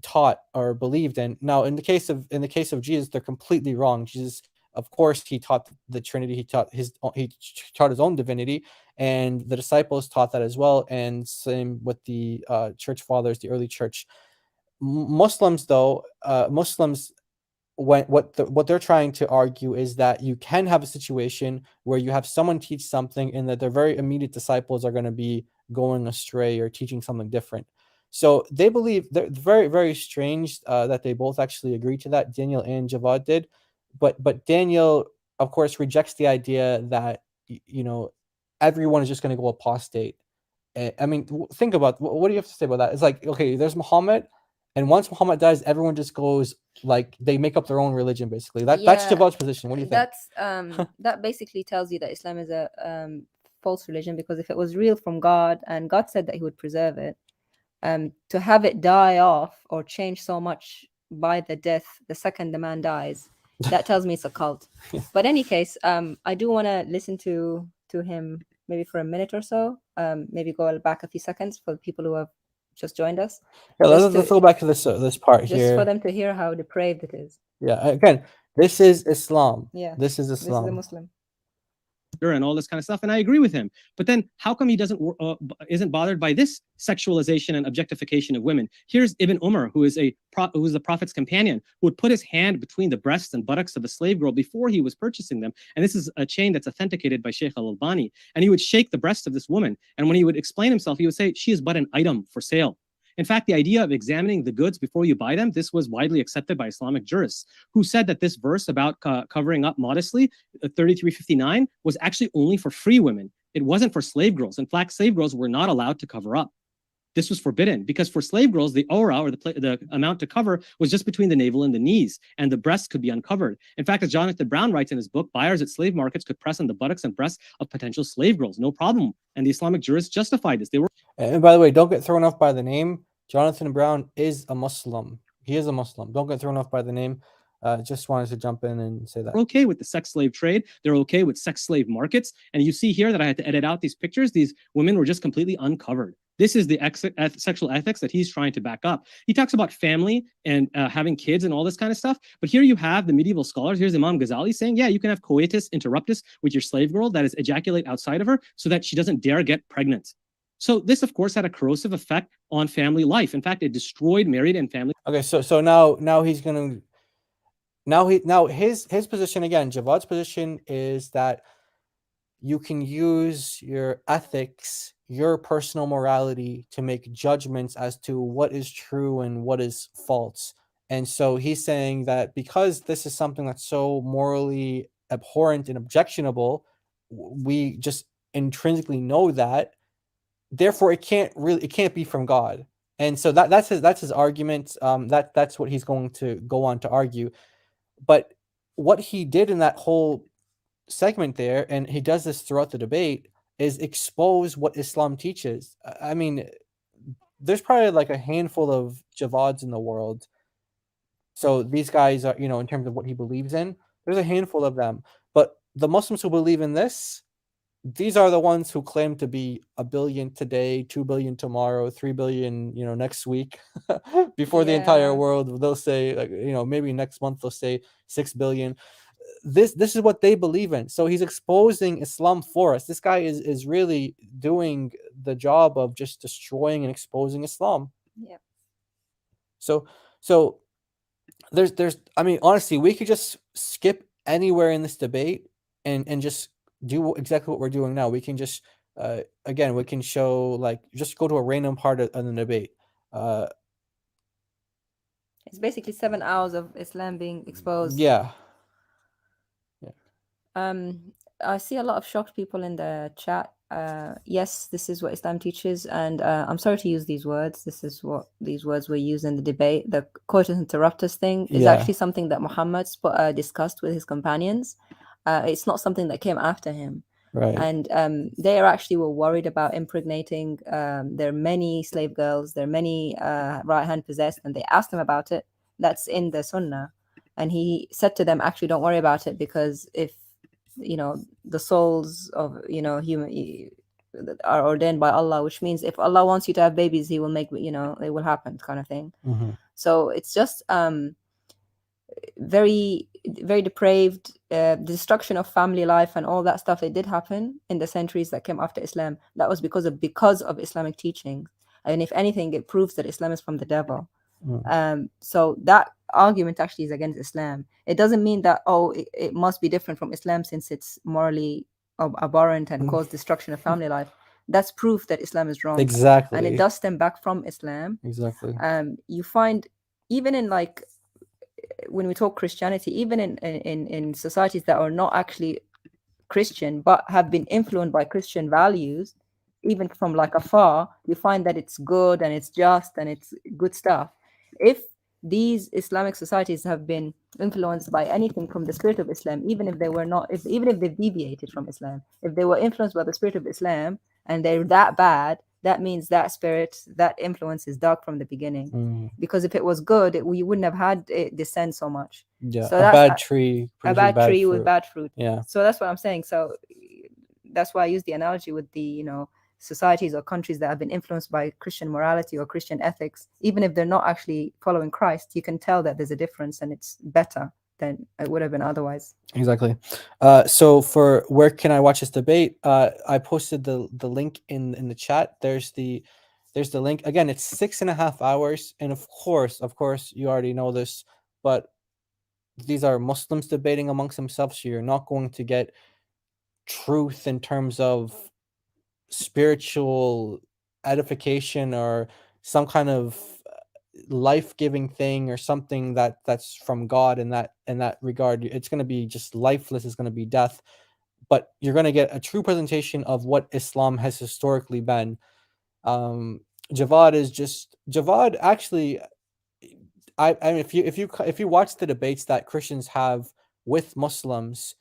taught or believed in. Now, in the case of Jesus, they're completely wrong. Jesus, of course, he taught the Trinity. He taught his own divinity, and the disciples taught that as well. And same with the church fathers, the early church. Muslims, though, what they're trying to argue is that you can have a situation where you have someone teach something, and that their very immediate disciples are going to be going astray or teaching something different. So they believe, they're very, very strange that they both actually agreed to that. Daniel and Javad did, but Daniel, of course, rejects the idea that everyone is just going to go apostate. I mean, think about what do you have to say about that? It's like, okay, there's Muhammad, and once Muhammad dies, everyone just goes, like, they make up their own religion, basically. That's Javad's position. What do you think? That's that basically tells you that Islam is a false religion, because if it was real from God, and God said that he would preserve it, to have it die off or change so much by the death the second the man dies, that tells me it's a cult. But in any case, I do want to listen to him maybe for a minute or so, maybe go back a few seconds for the people who have just joined us. Yeah, let's go back to this part just here. Just for them to hear how depraved it is. Yeah, again, this is Islam. Yeah, this is Islam. This is a Muslim. And all this kind of stuff, and I agree with him. But then, how come he isn't bothered by this sexualization and objectification of women? Here's Ibn Umar, who is the Prophet's companion, who would put his hand between the breasts and buttocks of a slave girl before he was purchasing them. And this is a chain that's authenticated by Sheikh Al-Albani. And he would shake the breast of this woman, and when he would explain himself, he would say, "She is but an item for sale." In fact, the idea of examining the goods before you buy them, this was widely accepted by Islamic jurists, who said that this verse about covering up modestly, 3359, was actually only for free women. It wasn't for slave girls. In fact, slave girls were not allowed to cover up. This was forbidden, because for slave girls, the aura, or the amount to cover, was just between the navel and the knees, and the breasts could be uncovered. In fact, as Jonathan Brown writes in his book, buyers at slave markets could press on the buttocks and breasts of potential slave girls, no problem. And the Islamic jurists justified this. They were. And by the way, don't get thrown off by the name. Jonathan Brown is a Muslim. He is a Muslim. Don't get thrown off by the name. Just wanted to jump in and say that. They're okay with the sex slave trade. They're okay with sex slave markets. And you see here that I had to edit out these pictures. These women were just completely uncovered. This is the sexual ethics that he's trying to back up. He talks about family and having kids and all this kind of stuff. But here you have the medieval scholars. Here's Imam Ghazali saying, yeah, you can have coitus interruptus with your slave girl, that is, ejaculate outside of her, so that she doesn't dare get pregnant. So this, of course, had a corrosive effect on family life. In fact, it destroyed married and family. Okay, so now he's gonna now his position again, Javad's position is that you can use your ethics, your personal morality to make judgments as to what is true and what is false. And so he's saying that because this is something that's so morally abhorrent and objectionable, we just intrinsically know that, therefore it can't be from God. And so that's his argument. That's what he's going to go on to argue. But what he did in that whole segment there, and he does this throughout the debate, is expose what Islam teaches. I mean, there's probably like a handful of Javads in the world. So these guys are, in terms of what he believes in, there's a handful of them. But the Muslims who believe in this, these are the ones who claim to be 1 billion today, 2 billion tomorrow, 3 billion, next week. Before the entire Yeah. world, they'll say, like, maybe next month they'll say 6 billion. This is what they believe in. So he's exposing Islam for us. This guy is really doing the job of just destroying and exposing Islam. Yeah. So there's I mean, honestly, we could just skip anywhere in this debate and just do exactly what we're doing now. We can just again, we can show, like, just go to a random part of the debate. It's basically 7 hours of Islam being exposed. Yeah. I see a lot of shocked people in the chat. Yes, this is what Islam teaches, and I'm sorry to use these words. This is what these words were used in the debate. The quotas interruptus thing is actually something that Muhammad discussed with his companions. It's not something that came after him. Right. And they actually were worried about impregnating. There are many slave girls. There are many right hand possessed, and they asked him about it. That's in the Sunnah, and he said to them, "Actually, don't worry about it, because if the souls of human are ordained by Allah, which means if Allah wants you to have babies, He will make it will happen," kind of thing. Mm-hmm. So it's just very, very depraved. Destruction of family life and all that stuff, it did happen in the centuries that came after Islam. That was because of Islamic teaching, and if anything, it proves that Islam is from the devil. So that argument actually is against Islam. It doesn't mean that it must be different from Islam since it's morally abhorrent and cause destruction of family life. That's proof that Islam is wrong. Exactly. And it does stem back from Islam. Exactly. You find even in, like, when we talk Christianity, even in societies that are not actually Christian but have been influenced by Christian values, even from like afar, you find that it's good and it's just and it's good stuff. If these Islamic societies have been influenced by anything from the spirit of Islam, even if they were not, even if they've deviated from Islam, if they were influenced by the spirit of Islam and they're that bad, that means that spirit, that influence is dark from the beginning. Because if it was good, we wouldn't have had it descend so much. Yeah, so a bad tree with bad fruit. Yeah. So that's what I'm saying. So that's why I use the analogy with the societies or countries that have been influenced by Christian morality or Christian ethics. Even if they're not actually following Christ, you can tell that there's a difference and it's better than it would have been otherwise. Exactly. So for where can I watch this debate? I posted the link in the chat. There's the link. Again, it's 6.5 hours, and of course you already know this, but these are Muslims debating amongst themselves, so you're not going to get truth in terms of spiritual edification or some kind of life-giving thing or something that's from God in that regard. It's going to be just lifeless. It's going to be death, but you're going to get a true presentation of what Islam has historically been. Javad actually, I mean, if you watch the debates that Christians have with Muslims,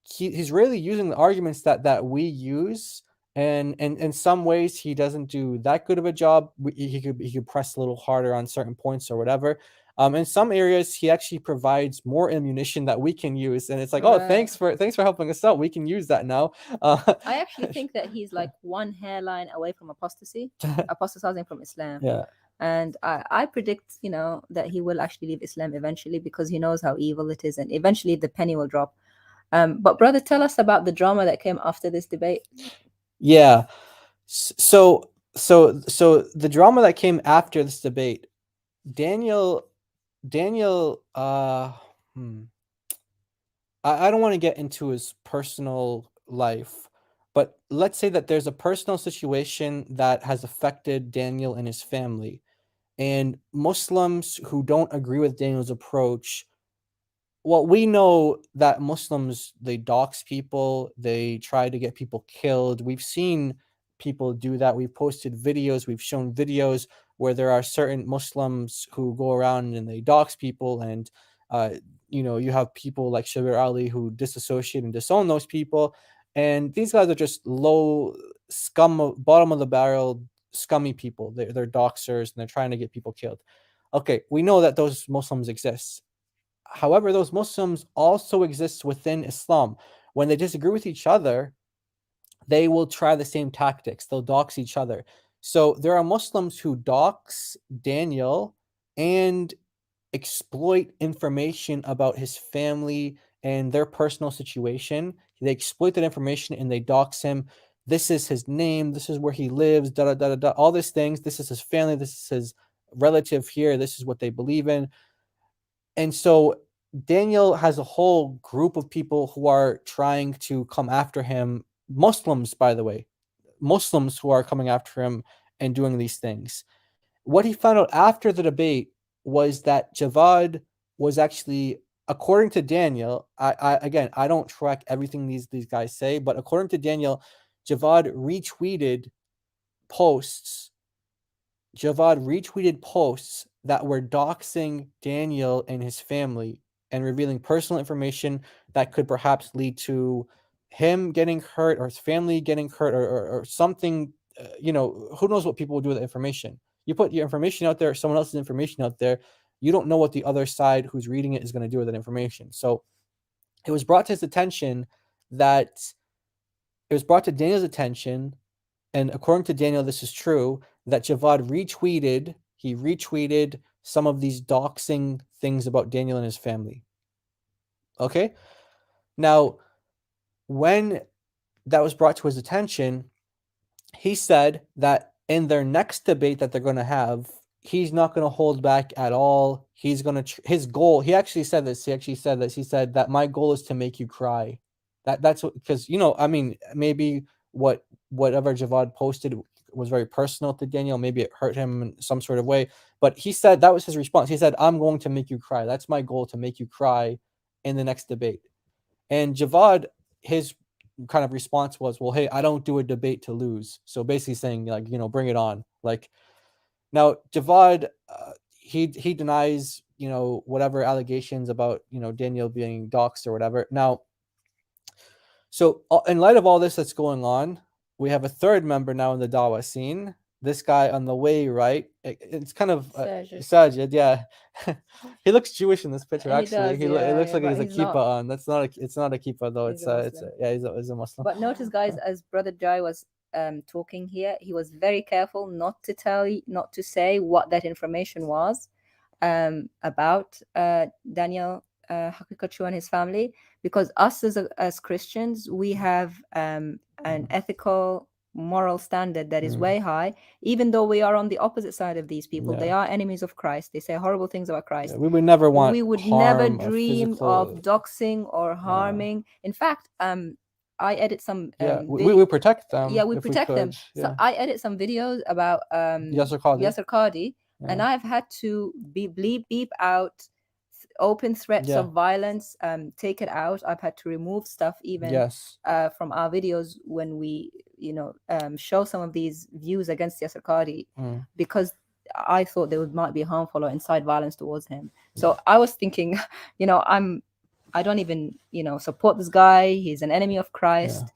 he's really using the arguments that we use. And in some ways, he doesn't do that good of a job. He could press a little harder on certain points or whatever. In some areas, he actually provides more ammunition that we can use, and it's like, oh, thanks for helping us out. We can use that now. I actually think that he's like one hairline away from apostatizing from Islam. Yeah. And I predict, that he will actually leave Islam eventually, because he knows how evil it is, and eventually the penny will drop. But brother, tell us about the drama that came after this debate. Yeah. So So the drama that came after this debate, Daniel, I don't want to get into his personal life, but let's say that there's a personal situation that has affected Daniel and his family, and Muslims who don't agree with Daniel's approach. Well, we know that Muslims, they dox people, they try to get people killed. We've seen people do that. We've posted videos, we've shown videos where there are certain Muslims who go around and they dox people, and you have people like Shabir Ali who disassociate and disown those people. And these guys are just low scum, bottom of the barrel, scummy people. They're doxers and they're trying to get people killed. Okay, we know that those Muslims exist. However, those Muslims also exist within Islam. When they disagree with each other, they will try the same tactics. They'll dox each other. So there are Muslims who dox Daniel and exploit information about his family and their personal situation. They exploit that information and they dox him. This is his name. This is where he lives. Da da da da da. All these things. This is his family. This is his relative here. This is what they believe in. And so Daniel has a whole group of people who are trying to come after him. Muslims, by the way, Muslims who are coming after him and doing these things. What he found out after the debate was that Javad was actually, according to Daniel, I don't track everything these guys say, but according to Daniel, Javad retweeted posts that were doxing Daniel and his family and revealing personal information that could perhaps lead to him getting hurt or his family getting hurt or something. Who knows what people will do with the information. You put your information out there, someone else's information out there, you don't know what the other side who's reading it is going to do with that information. So it was brought to his attention that it was brought to Daniel's attention, and according to Daniel, this is true, that Javad retweeted some of these doxing things about Daniel and his family. Okay? Now, when that was brought to his attention, he said that in their next debate that they're going to have, he's not going to hold back at all. He's going to his goal. He actually said this. He said that my goal is to make you cry. That's what, because maybe whatever Javad posted was very personal to Daniel. Maybe it hurt him in some sort of way. But he said that was his response. He said, "I'm going to make you cry. That's my goal, to make you cry in the next debate." And Javad, his kind of response was, "Well, hey, I don't do a debate to lose." So basically saying, like, bring it on. Like, now Javad, he denies, whatever allegations about, Daniel being doxxed or whatever. Now, so in light of all this that's going on, we have a third member now in the Dawah scene. This guy on the way right, it's kind of Sajid, yeah. He looks Jewish in this picture. He Actually, does, it looks like but he's a he's kippah not. on. It's not a kippah though. He's a Muslim. He's a Muslim. But notice, guys, as Brother Jai was talking here, he was very careful not to say what that information was about Daniel Hakikachu and his family, because us as Christians, we have an ethical, moral standard that is way high. Even though we are on the opposite side of these people, they are enemies of Christ. They say horrible things about Christ. We would never want. We would harm never or dream physical- of doxing or harming. In fact, I edit some. We protect them. Yeah, we if protect them. could. So I edit some videos about Yasser Qadi. Yasser Qadi, and I've had to beep out open threats of violence, take it out. I've had to remove stuff even from our videos when we show some of these views against Yasser Qadi, because I thought they might be harmful or incite violence towards him. So I was thinking, I don't even support this guy. He's an enemy of Christ.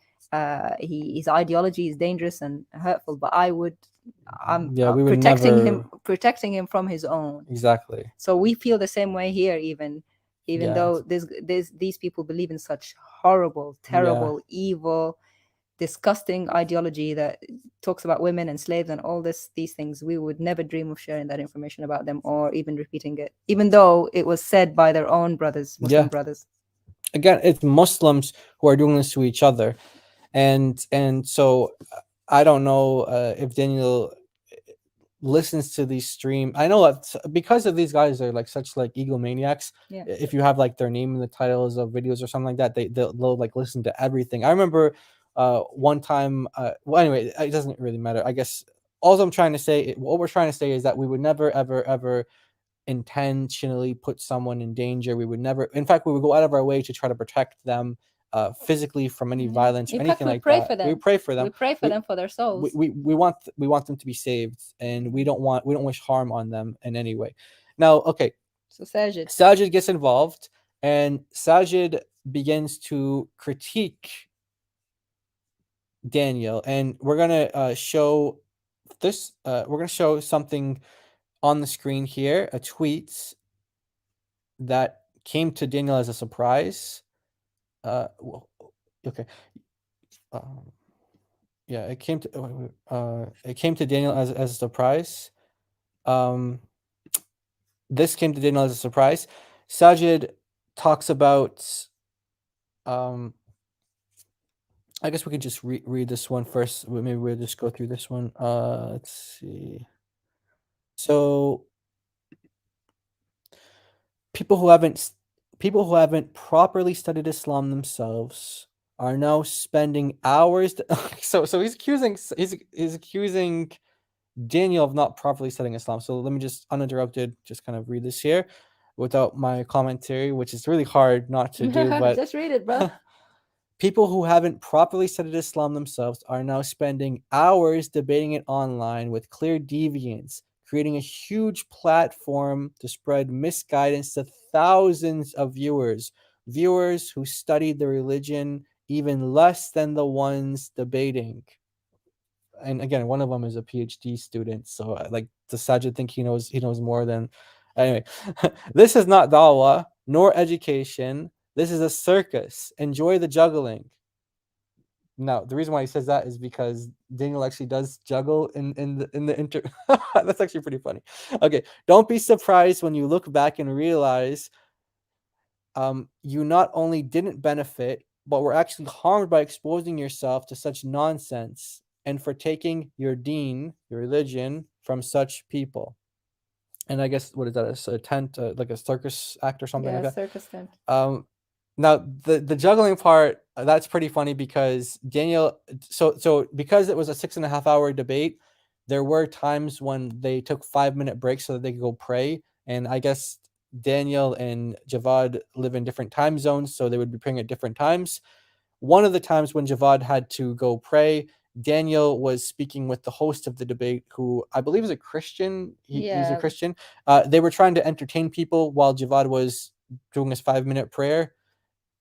His ideology is dangerous and hurtful, but I'm protecting him from his own. Exactly. So we feel the same way here, even though these people believe in such horrible, terrible, evil, disgusting ideology that talks about women and slaves and all these things. We would never dream of sharing that information about them or even repeating it, even though it was said by their own brothers, Muslim brothers. Again, it's Muslims who are doing this to each other. And so I don't know if Daniel listens to these stream. I know that because of these guys are like such like egomaniacs. Yeah. If you have like their name in the titles of videos or something like that, they'll like listen to everything. I remember one time. Well, anyway, it doesn't really matter. I guess all I'm trying to say, what we're trying to say, is that we would never, ever, ever intentionally put someone in danger. We would never. In fact, we would go out of our way to try to protect them physically from any violence or In fact, anything we like pray that. for them. We pray for them. We pray for We- them for their souls. we want them to be saved, and we don't wish harm on them in any way. Now, okay, So Sajid. Sajid gets involved, and Sajid begins to critique Daniel, and we're gonna show this. We're gonna show something on the screen here, a tweet that came to Daniel as a surprise. Well, okay. Yeah, it came to Daniel as a surprise. This came to Daniel as a surprise. Sajid talks about. I guess we could just read this one first. Maybe we'll just go through this one. Let's see. So people who haven't properly studied Islam themselves are now spending hours. So he's accusing Daniel of not properly studying Islam. So let me just uninterrupted just kind of read this here without my commentary, which is really hard not to do. But Just read it, bro. people who haven't properly studied Islam themselves are now spending hours debating it online with clear deviance, creating a huge platform to spread misguidance to thousands of viewers who studied the religion even less than the ones debating. And again, one of them is a PhD student, so like, does Sajid think he knows more than? Anyway, this is not Dawah nor education. This is a circus. Enjoy the juggling. Now, the reason why he says that is because Daniel actually does juggle in the inter. That's actually pretty funny. Okay, don't be surprised when you look back and realize you not only didn't benefit, but were actually harmed by exposing yourself to such nonsense and for taking your deen, your religion, from such people. And I guess, what is that? A tent, like a circus act or something like that. Circus tent. Now the juggling part, that's pretty funny because Daniel. So because it was a 6.5 hour debate, there were times when they took 5-minute breaks so that they could go pray. And I guess Daniel and Javad live in different time zones, so they would be praying at different times. One of the times when Javad had to go pray, Daniel was speaking with the host of the debate, who I believe is a Christian. He's a Christian. They were trying to entertain people while Javad was doing his 5-minute prayer.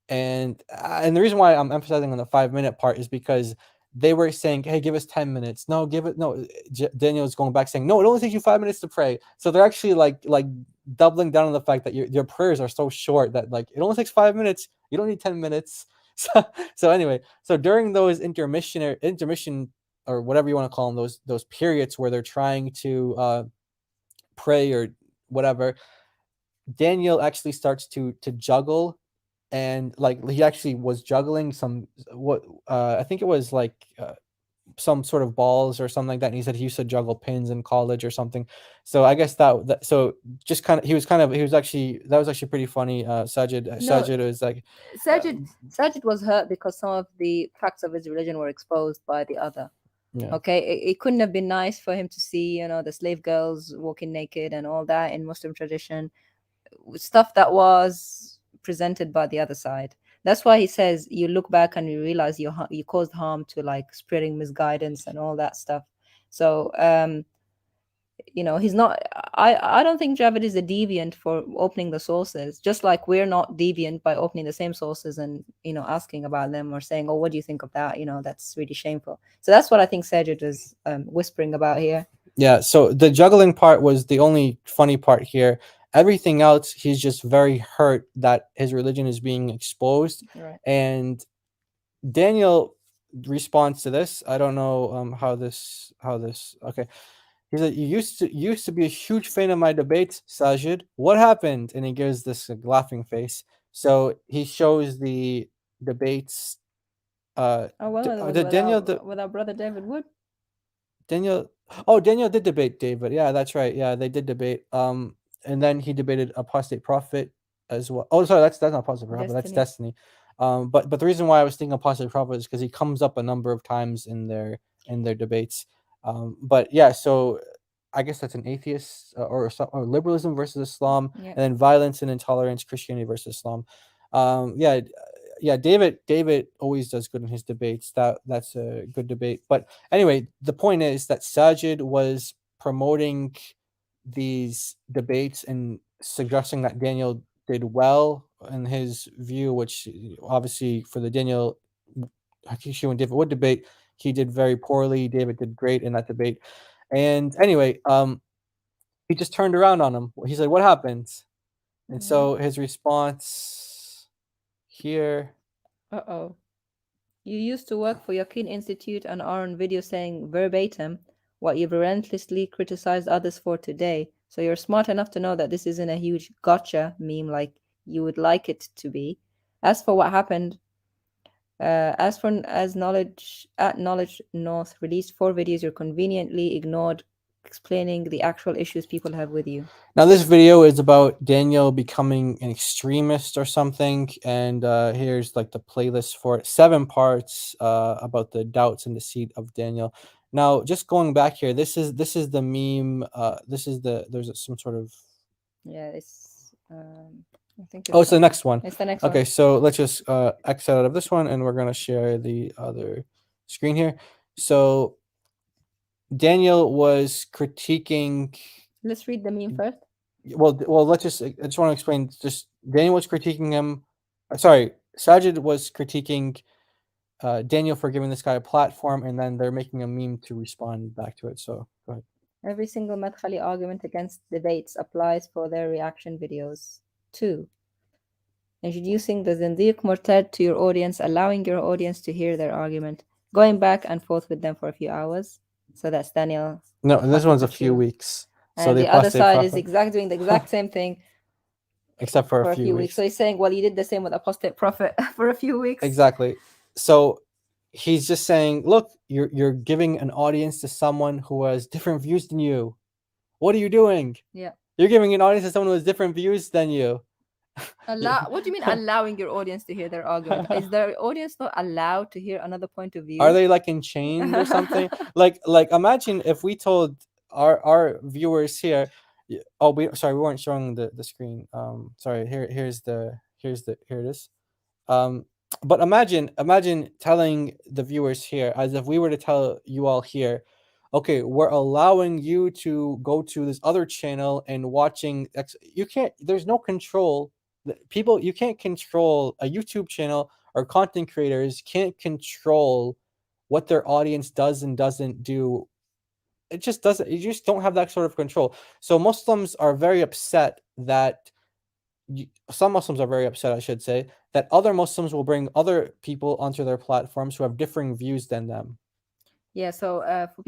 And the reason why I'm emphasizing on the 5-minute part is because they were saying, "Hey, give us 10 minutes." No, give it. No, Daniel is going back saying, "No, it only takes you 5 minutes to pray." So they're actually like doubling down on the fact that your prayers are so short that like it only takes 5 minutes. You don't need 10 minutes. So anyway, so during those intermission or whatever you want to call them, those periods where they're trying to pray or whatever, Daniel actually starts to juggle. And like he actually was juggling some I think it was like some sort of balls or something like that. And he said he used to juggle pins in college or something. So I guess that so just kind of he was actually that was actually pretty funny. Sajid was like Sajid was hurt because some of the facts of his religion were exposed by the other. Yeah. Okay, it couldn't have been nice for him to see, the slave girls walking naked and all that in Muslim tradition, stuff that was presented by the other side. That's why he says you look back and you realize you caused harm to like spreading misguidance and all that stuff. So he's not. I don't think Javid is a deviant for opening the sources, just like we're not deviant by opening the same sources and asking about them or saying, "Oh, what do you think of that?" That's really shameful. So that's what I think Sajid is whispering about here. Yeah, so the juggling part was the only funny part here. Everything else, he's just very hurt that his religion is being exposed. Right. And Daniel responds to this. I don't know how this okay. He said, "You used to be a huge fan of my debates, Sajid. What happened?" And he gives this laughing face. So he shows the debates. Well, Daniel with our brother David Wood. Daniel did debate David. Yeah, that's right. Yeah, they did debate. And then he debated apostate prophet as well. Oh, sorry, that's not apostate prophet. That's Destiny. Destiny. But the reason why I was thinking apostate prophet is because he comes up a number of times in their debates. But yeah, so I guess that's an atheist or liberalism versus Islam, Yeah. and then violence and intolerance, Christianity versus Islam. Yeah, David always does good in his debates. That's a good debate. But anyway, the point is that Sajid was promoting these debates and suggesting that Daniel did well in his view, which obviously for the Daniel Hakishi and David Wood debate, he did very poorly. David did great in that debate. And anyway, he just turned around on him. He said, "What happened?" And so his response here. Uh-oh. You used to work for Yaqeen Institute and are on video saying verbatim what you've relentlessly criticized others for today. So you're smart enough to know that this isn't a huge gotcha meme like you would like it to be. As for what happened, as Knowledge North released 4 videos you're conveniently ignored explaining the actual issues people have with you. Now, this video is about Daniel becoming an extremist or something, and here's like the playlist for it. 7 parts about the doubts and deceit of Daniel. Now, just going back here, this is the meme. There's some sort of. Yeah, it's. I think Oh, it's the next one. It's the next Okay, one. so let's just exit out of this one, and we're gonna share the other screen here. So Daniel was critiquing. Let's read the meme first. Well, let's just. I just want to explain. Just Daniel was critiquing him. Sorry, Sajid was critiquing Daniel for giving this guy a platform, and then they're making a meme to respond back to it. So go ahead. Every single Madkhali argument against debates applies for their reaction videos. 2. Introducing the Zindiq Murtad to your audience, allowing your audience to hear their argument, going back and forth with them for a few hours. So that's Daniel. No, this one's a few weeks. So And the other side is doing the exact same thing, except for a few weeks. So he's saying, well, you did the same with Apostate Prophet for a few weeks. Exactly. So he's just saying, look, you're giving an audience to someone who has different views than you. What are you doing? Yeah. You're giving an audience to someone who has different views than you. What do you mean allowing your audience to hear their argument? Is their audience not allowed to hear another point of view? Are they like enchained or something? like imagine if we told our viewers here. Oh, we weren't showing the screen. Sorry. Here it is. But imagine telling the viewers here, as if we were to tell you all here, okay, we're allowing you to go to this other channel and watching you can't, there's no control. People, you can't control a YouTube channel, or content creators can't control what their audience does and doesn't do. It just doesn't, you just don't have that sort of control. So Muslims are very upset that some Muslims are very upset, I should say, that other Muslims will bring other people onto their platforms who have differing views than them. Yeah, so for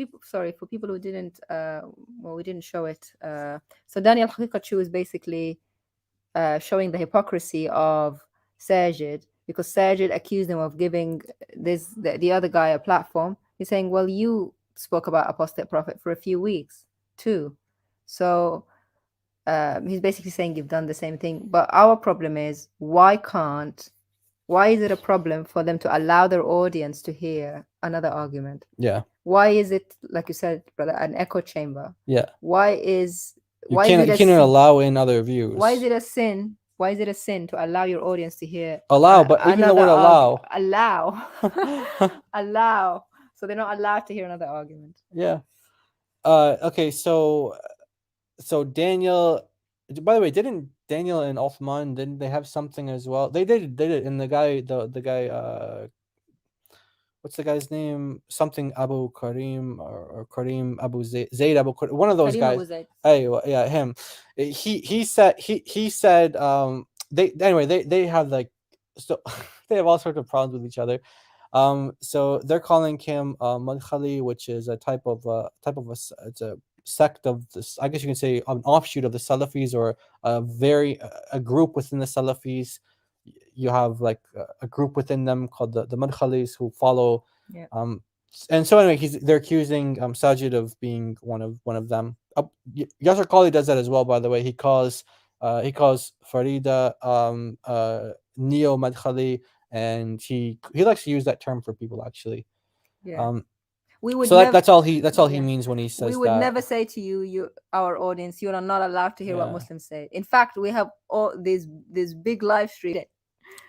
people who didn't, we didn't show it. So Daniel Haqiqatchu is basically showing the hypocrisy of Sajid, because Sajid accused him of giving the other guy a platform. He's saying, well, you spoke about Apostate Prophet for a few weeks too. So he's basically saying you've done the same thing. But our problem is, why is it a problem for them to allow their audience to hear another argument? Yeah. Why is it, like you said, brother, an echo chamber? Yeah. You can't allow in other views. Why is it a sin? Why is it a sin to allow your audience to hear? But even the word allow. Allow. So they're not allowed to hear another argument. Yeah. Okay. So Daniel. By the way, didn't Daniel and Uthman, didn't they have something as well? They did. And the guy. What's the guy's name? Something Abu Karim or Karim Abu Zayd Abu Karim, one of those Karim guys. Yeah, him. He said they have like, so they have all sorts of problems with each other. So they're calling him Madkhali, which is a type of it's a sect of this, I guess you can say an offshoot of the Salafis, or a group within the Salafis. You have like a group within them called the Madkhalis, who follow And so anyway, they're accusing Sajid of being one of them. Yasser Qali does that as well, by the way. He calls Farida neo madkhali, and he likes to use that term for people actually. Yeah. We would So never, that's all he yeah. means when he says we would that. never say to you, our audience, you are not allowed to hear what Yeah. Muslims say. In fact, we have all these big live stream.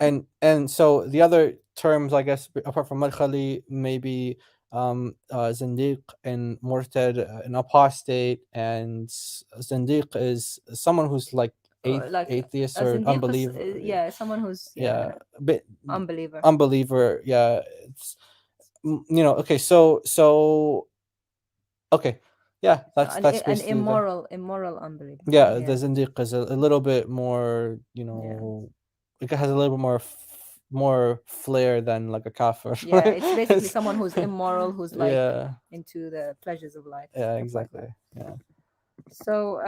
And so the other terms, I guess, apart from madkhali, maybe zindiq and murtad, an apostate, and zindiq is someone who's like Like atheist a or zindiq unbeliever. yeah, someone who's Yeah, but unbeliever. unbeliever. Yeah, it's okay. So okay, yeah, that's an basically immoral unbeliever. the the zindiq is a little bit more, it has a little bit more flair than like a kafir. Yeah, it's basically someone who's immoral, who's like Yeah, into the pleasures of life. yeah, stuff like exactly. that. Yeah. So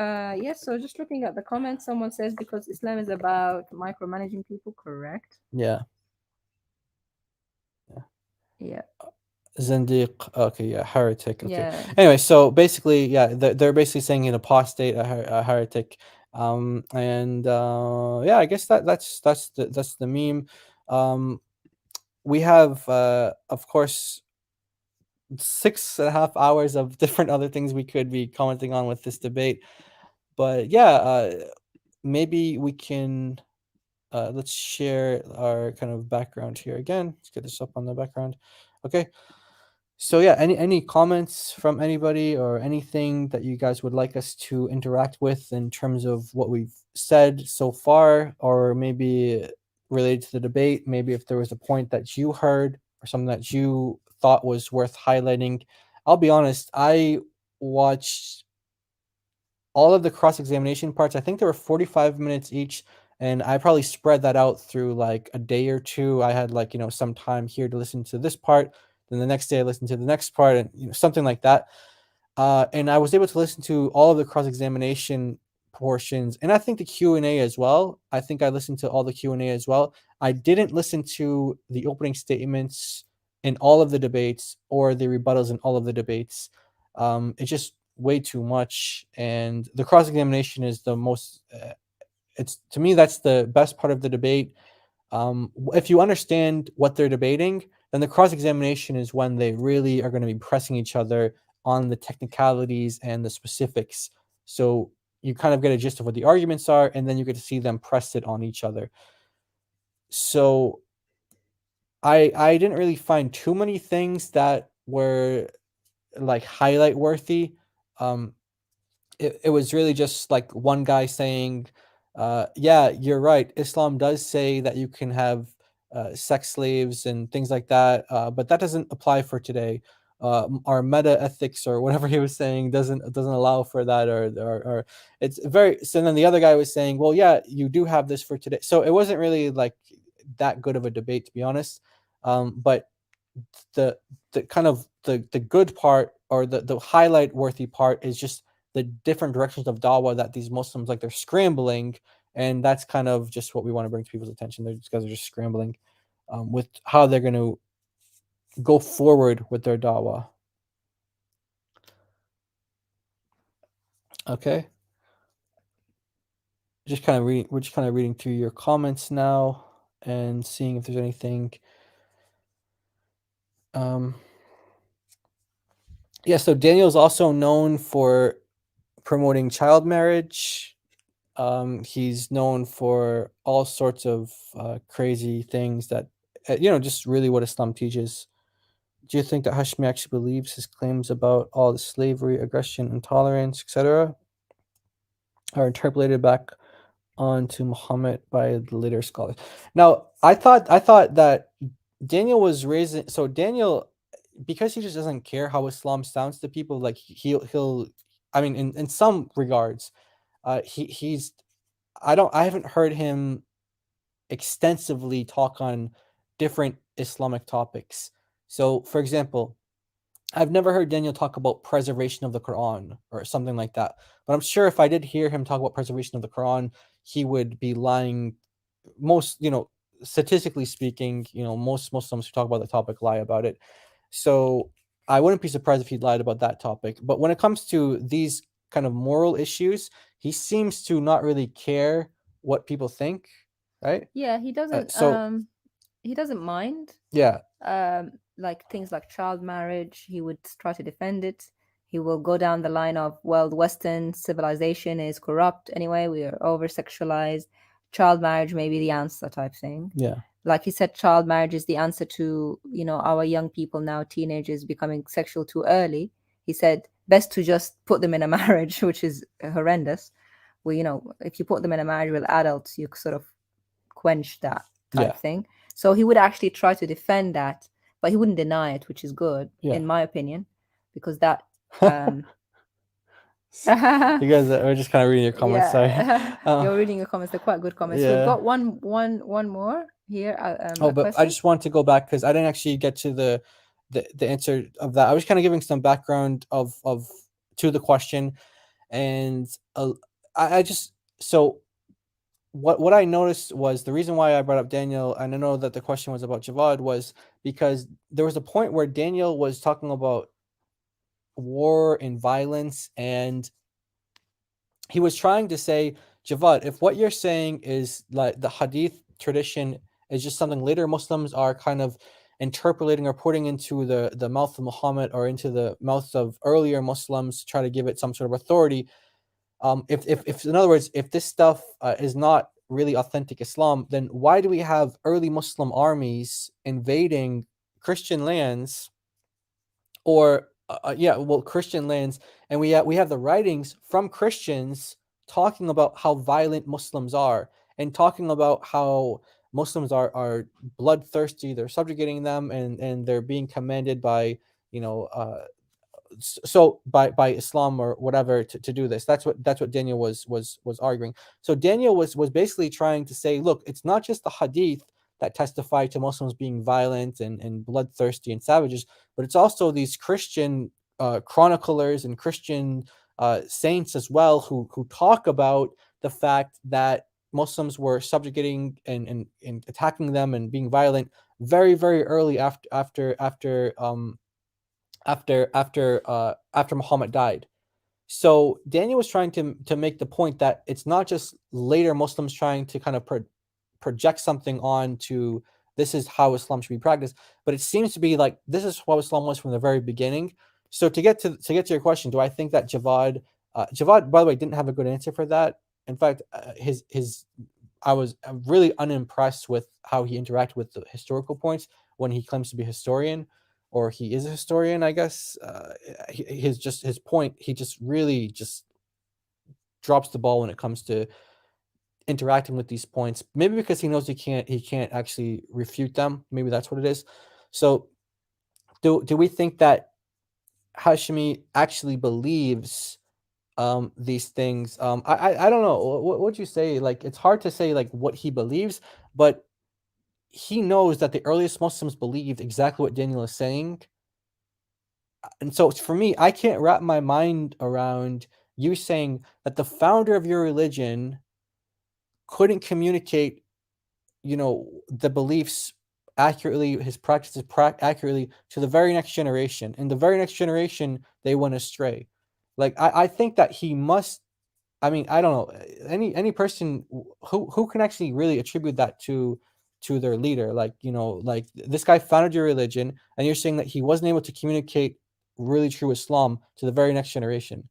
so just looking at the comments, someone says because Islam is about micromanaging people, correct? Yeah. Yeah. Zindiq. Okay, yeah, heretic. Okay. Yeah. Anyway, so basically, yeah, they're basically saying an apostate, a heretic. And yeah, I guess that's the meme. We have, of course, 6.5 hours of different other things we could be commenting on with this debate, but yeah, maybe we can. Let's share our kind of background here again. Let's get this up on the background. Okay. So yeah, any comments from anybody or anything that you guys would like us to interact with in terms of what we've said so far, or maybe related to the debate, maybe if there was a point that you heard or something that you thought was worth highlighting. I'll be honest, I watched all of the cross-examination parts. I think there were 45 minutes each, and I probably spread that out through like a day or two. I had like, some time here to listen to this part, then the next day I listened to the next part, and something like that. And I was able to listen to all of the cross-examination portions, and I think the Q&A as well. I think I listened to all the Q&A as well. I didn't listen to the opening statements in all of the debates or the rebuttals in all of the debates. It's just way too much, and the cross-examination is the most it's, to me, that's the best part of the debate. If you understand what they're debating, then the cross-examination is when they really are going to be pressing each other on the technicalities and the specifics. So you kind of get a gist of what the arguments are, and then you get to see them press it on each other. So I didn't really find too many things that were like highlight worthy. It was really just like one guy saying, yeah, you're right, Islam does say that you can have sex slaves and things like that, but that doesn't apply for today. Our meta ethics or whatever he was saying doesn't allow for that, or it's very. So then the other guy was saying, well, yeah, you do have this for today. So it wasn't really like that good of a debate, to be honest. But the kind of the good part, or the highlight worthy part, is just the different directions of Dawah that these Muslims, like, they're scrambling, and that's kind of just what we want to bring to people's attention. These guys are just scrambling with how they're going to go forward with their Dawah. Okay. We're just kind of reading through your comments now and seeing if there's anything. Yeah, so Daniel's also known for promoting child marriage. He's known for all sorts of crazy things that, just really what Islam teaches. Do you think that Hashmi actually believes his claims about all the slavery, aggression, intolerance, etc., are interpolated back onto Muhammad by the later scholars? Now, I thought that Daniel was raising. So Daniel, because he just doesn't care how Islam sounds to people, like he'll. I mean, in some regards, he's. I haven't heard him extensively talk on different Islamic topics. So, for example, I've never heard Daniel talk about preservation of the Quran or something like that. But I'm sure if I did hear him talk about preservation of the Quran, he would be lying. Most, statistically speaking, most Muslims who talk about the topic lie about it. So I wouldn't be surprised if he lied about that topic. But when it comes to these kind of moral issues, he seems to not really care what people think, right? Yeah, he doesn't. So He doesn't mind. yeah, Like things like child marriage, he would try to defend it. He will go down the line of, well, the Western civilization is corrupt anyway. We are over sexualized. Child marriage may be the answer, type thing. yeah, Like he said, child marriage is the answer to, our young people now, teenagers becoming sexual too early. He said best to just put them in a marriage, which is horrendous. Well, if you put them in a marriage with adults, you sort of quench that type yeah. thing. So he would actually try to defend that, but he wouldn't deny it, which is good, Yeah. in my opinion, because that. You guys are just kind of reading your comments. Yeah. Sorry. You're reading your comments. They're quite good comments. Yeah. We've got one more here. But question. I just want to go back because I didn't actually get to the answer of that. I was kind of giving some background of to the question, and I just so what I noticed was the reason why I brought up Daniel, and I know that the question was about Javad, was because there was a point where Daniel was talking about war and violence, and he was trying to say, Javad, if what you're saying is like the hadith tradition is just something later Muslims are kind of interpolating or putting into the mouth of Muhammad or into the mouths of earlier Muslims to try to give it some sort of authority, if in other words, if this stuff is not really authentic Islam, then why do we have early Muslim armies invading Christian lands, or Christian lands, and we have the writings from Christians talking about how violent Muslims are and talking about how Muslims are bloodthirsty, they're subjugating them, and they're being commanded by so by Islam or whatever to do this. That's what Daniel was arguing. So Daniel was basically trying to say, look, it's not just the hadith that testify to Muslims being violent and bloodthirsty and savages, but it's also these Christian chroniclers and Christian saints as well who talk about the fact that Muslims were subjugating and attacking them and being violent very, very early after Muhammad died. So Daniel was trying to make the point that it's not just later Muslims trying to kind of project something on to this is how Islam should be practiced, but it seems to be like this is how Islam was from the very beginning. So to get to your question, do I think that Javad, by the way, didn't have a good answer for that. In fact, I was really unimpressed with how he interacted with the historical points when he claims to be a historian, or he is a historian, I guess. His point, he just really just drops the ball when it comes to interacting with these points. Maybe because he knows he can't actually refute them. Maybe that's what it is. So do we think that Hashimi actually believes these things? I don't know. What would you say? Like, it's hard to say like what he believes, but he knows that the earliest Muslims believed exactly what Daniel is saying. And so for me, I can't wrap my mind around you saying that the founder of your religion couldn't communicate, the beliefs accurately, his practices accurately to the very next generation. And the very next generation, they went astray. Like, I think that he must, I mean, I don't know, any person who can actually really attribute that to their leader. Like, like this guy founded your religion, and you're saying that he wasn't able to communicate really true Islam to the very next generation.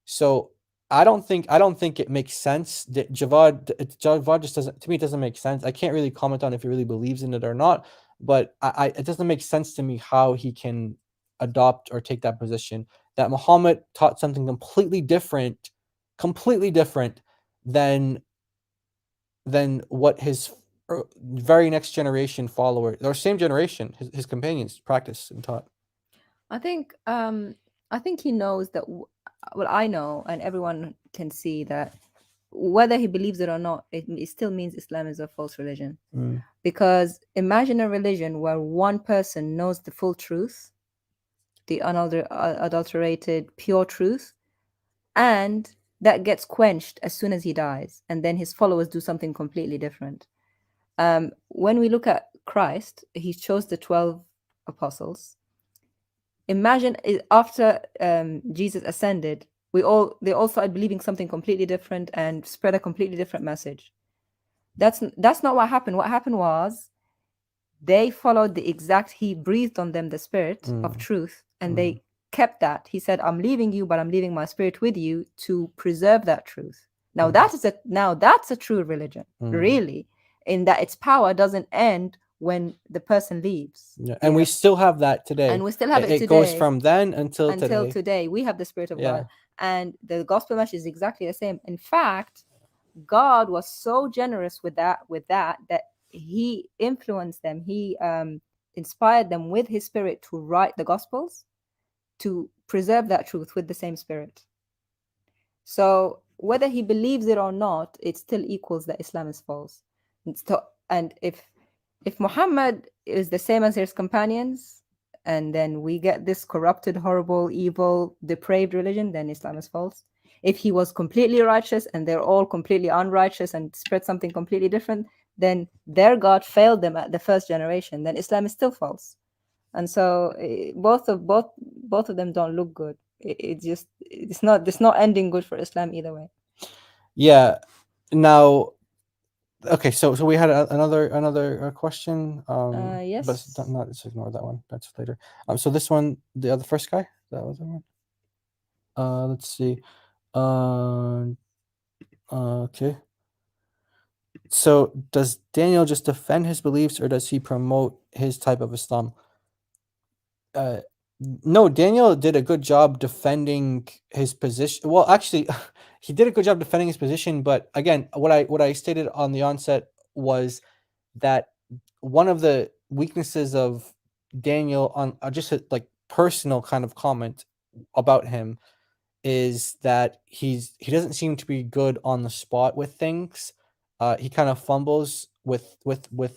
So I don't think it makes sense that Javad just doesn't, to me, it doesn't make sense. I can't really comment on if he really believes in it or not, but it doesn't make sense to me how he can adopt or take that position that Muhammad taught something completely different than what his very next generation followers, or same generation, his companions practiced and taught. I think he knows that. Well, I know, and everyone can see that whether he believes it or not, it still means Islam is a false religion. Because imagine a religion where one person knows the full truth, the unadulterated, pure truth, and that gets quenched as soon as he dies, and then his followers do something completely different. When we look at Christ, he chose the 12 apostles. Imagine after Jesus ascended, they all started believing something completely different and spread a completely different message. That's not what happened. What happened was they followed the exact. He breathed on them the spirit of truth, and they kept that. He said, "I'm leaving you, but I'm leaving my spirit with you to preserve that truth." Now that's a true religion, really, in that its power doesn't end when the person leaves. Yeah. And we still have that today. And we still have it It today. goes from then until today. We have the Spirit of Yeah. God, and the gospel message is exactly the same. In fact, God was so generous with that he influenced them. He inspired them with his spirit to write the gospels, to preserve that truth with the same spirit. So whether he believes it or not, it still equals that Islam is false. And if Muhammad is the same as his companions, and then we get this corrupted, horrible, evil, depraved religion, then Islam is false. If he was completely righteous and they're all completely unrighteous and spread something completely different, then their God failed them at the first generation, then Islam is still false. And so both of them don't look good. It's not ending good for Islam either way. Yeah. Now, okay, so we had another question. Yes. But not let's ignore that one. That's later. So this one, the other first guy, that was the one. Let's see. Okay. So does Daniel just defend his beliefs, or does he promote his type of Islam? No, Daniel did a good job defending his position. Well, actually, he did a good job defending his position. But again, what I stated on the onset was that one of the weaknesses of Daniel, on just a like personal kind of comment about him, is that he doesn't seem to be good on the spot with things. He kind of fumbles with. You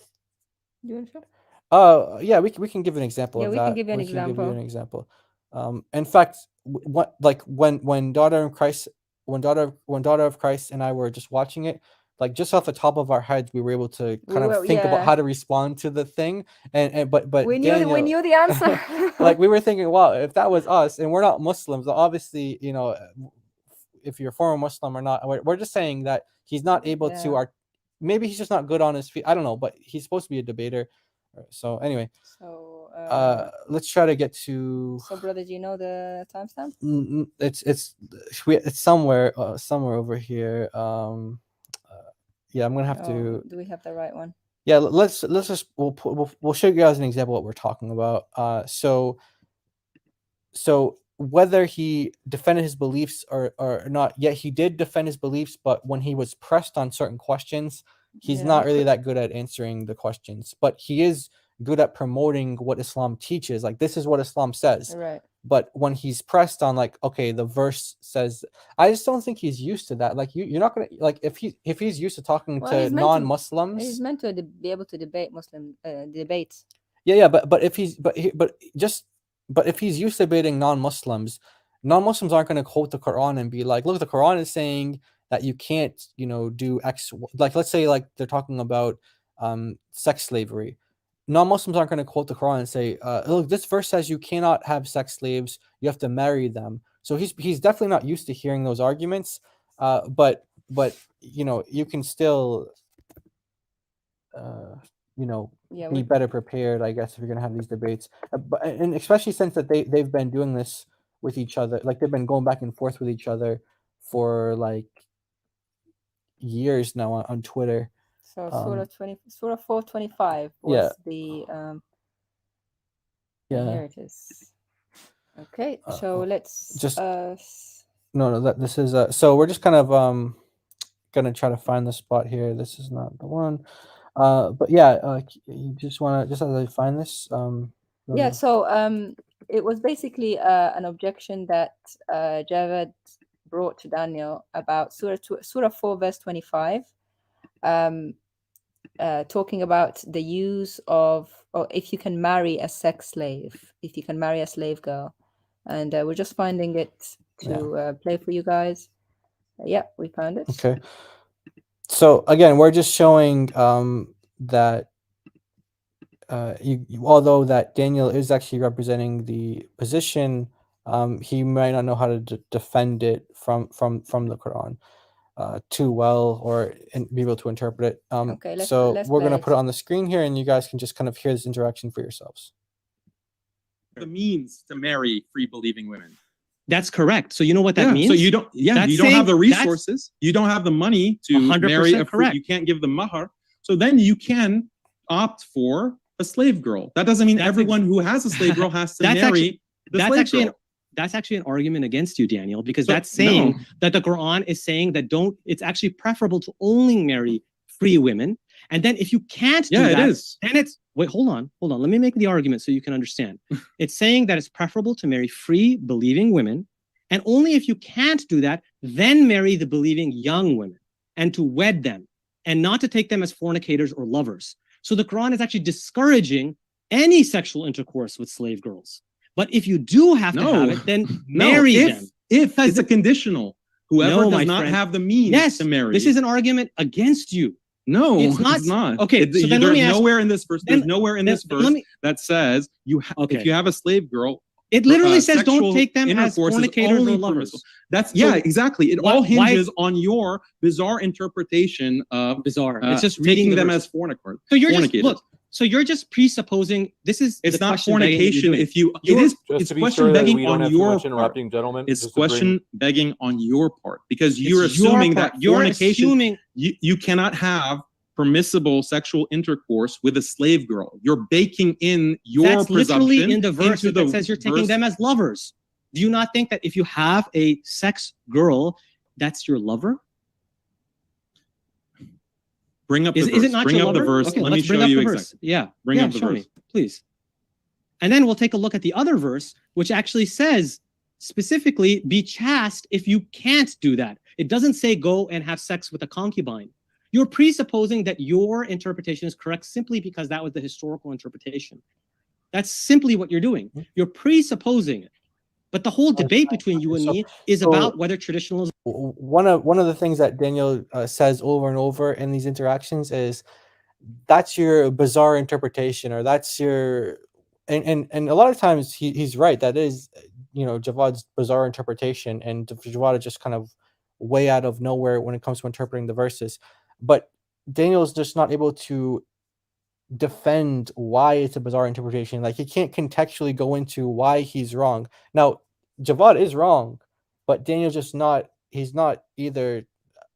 want to? Yeah, we can give an example Yeah, of we that. can give you an We can give you example. an example. In fact, what like when Daughter of Christ, when Daughter of Christ and I were just watching it, like just off the top of our heads, we were able to kind of think about how to respond to the thing, and but we Daniel, knew the answer. like we were thinking, wow, if that was us, and we're not Muslims, obviously, if you're a former Muslim or not, we're just saying that he's not able to maybe he's just not good on his feet. I don't know, but he's supposed to be a debater. So anyway, So let's try to get to. So brother, do you know the timestamp? It's somewhere over here. Yeah, I'm gonna have to. Do we have the right one? Yeah, let's just we'll show you guys an example of what we're talking about. So whether he defended his beliefs or not, yet he did defend his beliefs, but when he was pressed on certain questions, he's not really that good at answering the questions, but he is good at promoting what Islam teaches. Like, this is what Islam says. Right. But when he's pressed on, like, okay, the verse says, I just don't think he's used to that. Like, you're not gonna, like, if he's used to talking to non-Muslims, he's meant to be able to debate Muslim debates. Yeah, but if he's but if he's used to debating non-Muslims aren't going to quote the Quran and be like, look, the Quran is saying that you can't, do X. Like, let's say, like, they're talking about sex slavery. Non-Muslims aren't going to quote the Quran and say, look, this verse says you cannot have sex slaves, you have to marry them. So he's definitely not used to hearing those arguments. But you can still be better prepared, I guess, if you're going to have these debates. And especially since that they've been doing this with each other, like they've been going back and forth with each other for like years now on Twitter. So Surah 425 was the here it is. Okay, so let's just this is so we're just kind of gonna try to find the spot here. This is not the one. But yeah, you just want to, just as I find this. Yeah, so it was basically an objection that Javed brought to Daniel about Surah 4 verse 25, talking about the use of, or if you can marry a sex slave, if you can marry a slave girl, and we're just finding it to play for you guys. Yeah, we found it. Okay. So again, we're just showing that although that Daniel is actually representing the position, he might not know how to defend it from the Quran too well, or be able to interpret it. Okay, let's we're play going to it. put it on the screen here, and you guys can just kind of hear this interaction for yourselves. The means to marry free believing women. That's correct. So you know what that means? So you don't, That's you don't have the saying- that's- resources. You don't have the money to 100% marry a free, correct. you can't give the mahar. So then you can opt for a slave girl. That doesn't mean That's everyone who has a slave girl has to That's marry actually- the that's slave actually girl. That's actually an argument against you, Daniel, because So, that's saying no. that the Quran is saying that it's actually preferable to only marry free women. And then if you can't do Yeah, that, it is. then wait, hold on. Let me make the argument so you can understand. It's saying that it's preferable to marry free believing women. And only if you can't do that, then marry the believing young women and to wed them and not to take them as fornicators or lovers. So the Quran is actually discouraging any sexual intercourse with slave girls. But if you do have to have it, then marry them. If it's a conditional, whoever No, my does not friend. have the means Yes, to marry. this is an argument against you. No, It's not- It's not. Okay, so then let me there's ask- nowhere in this verse. There's then- nowhere in then- this then verse let me- that says Okay. if you have a slave girl, It literally says sexual don't take them as intercourse is fornicators only or lovers. permissible. That's So exactly. It why- all why- hinges on your bizarre interpretation of Bizarre. It's just taking reading the them verse. as fornicators. So you're just fornicators. look. So you're just presupposing this is. It's the not question begging that you're fornication doing. if you. It You're- is. Just It's to be question sure that begging we don't on have too your much part. interrupting, gentlemen. It's just to bring- question begging on your part because It's you're your assuming part. that You're fornication. assuming You cannot have permissible sexual intercourse with a slave girl. You're baking in your that's presumption literally in the verse into that says you're taking verse. them as lovers. Do you not think that if you have a sex girl, that's your lover? Bring up the Is verse. it not Bring your up the lover? verse. Okay, Let me let's bring show up you the verse. exactly. Yeah, Bring yeah, up the show verse. me, please. And then we'll take a look at the other verse, which actually says specifically, be chaste if you can't do that. It doesn't say go and have sex with a concubine. You're presupposing that your interpretation is correct simply because that was the historical interpretation. That's simply what you're doing. You're presupposing it. But the whole debate between you and me is about whether traditionalism. One of the things that Daniel says over and over in these interactions is that's your bizarre interpretation, or that's your and a lot of times he's right. That is, Javad's bizarre interpretation, and Javad is just kind of way out of nowhere when it comes to interpreting the verses. But Daniel's just not able to defend why it's a bizarre interpretation. Like, he can't contextually go into why he's wrong. Now, Javad is wrong, but Daniel's just not. He's not either.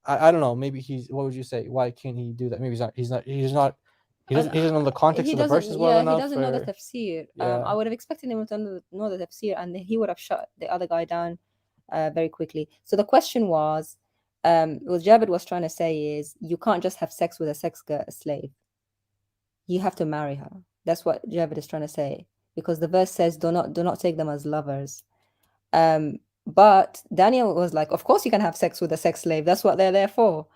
I don't know. Maybe he's. What would you say? Why can't he do that? Maybe he's not. He doesn't know the context of the verses well enough. He doesn't know the tafsir. Yeah. I would have expected him to know the tafsir, and he would have shut the other guy down very quickly. So the question was, what Jabir was trying to say is, you can't just have sex with a slave. You have to marry her. That's what Jabir is trying to say, because the verse says, do not take them as lovers. But Daniel was like, of course you can have sex with a sex slave. That's what they're there for.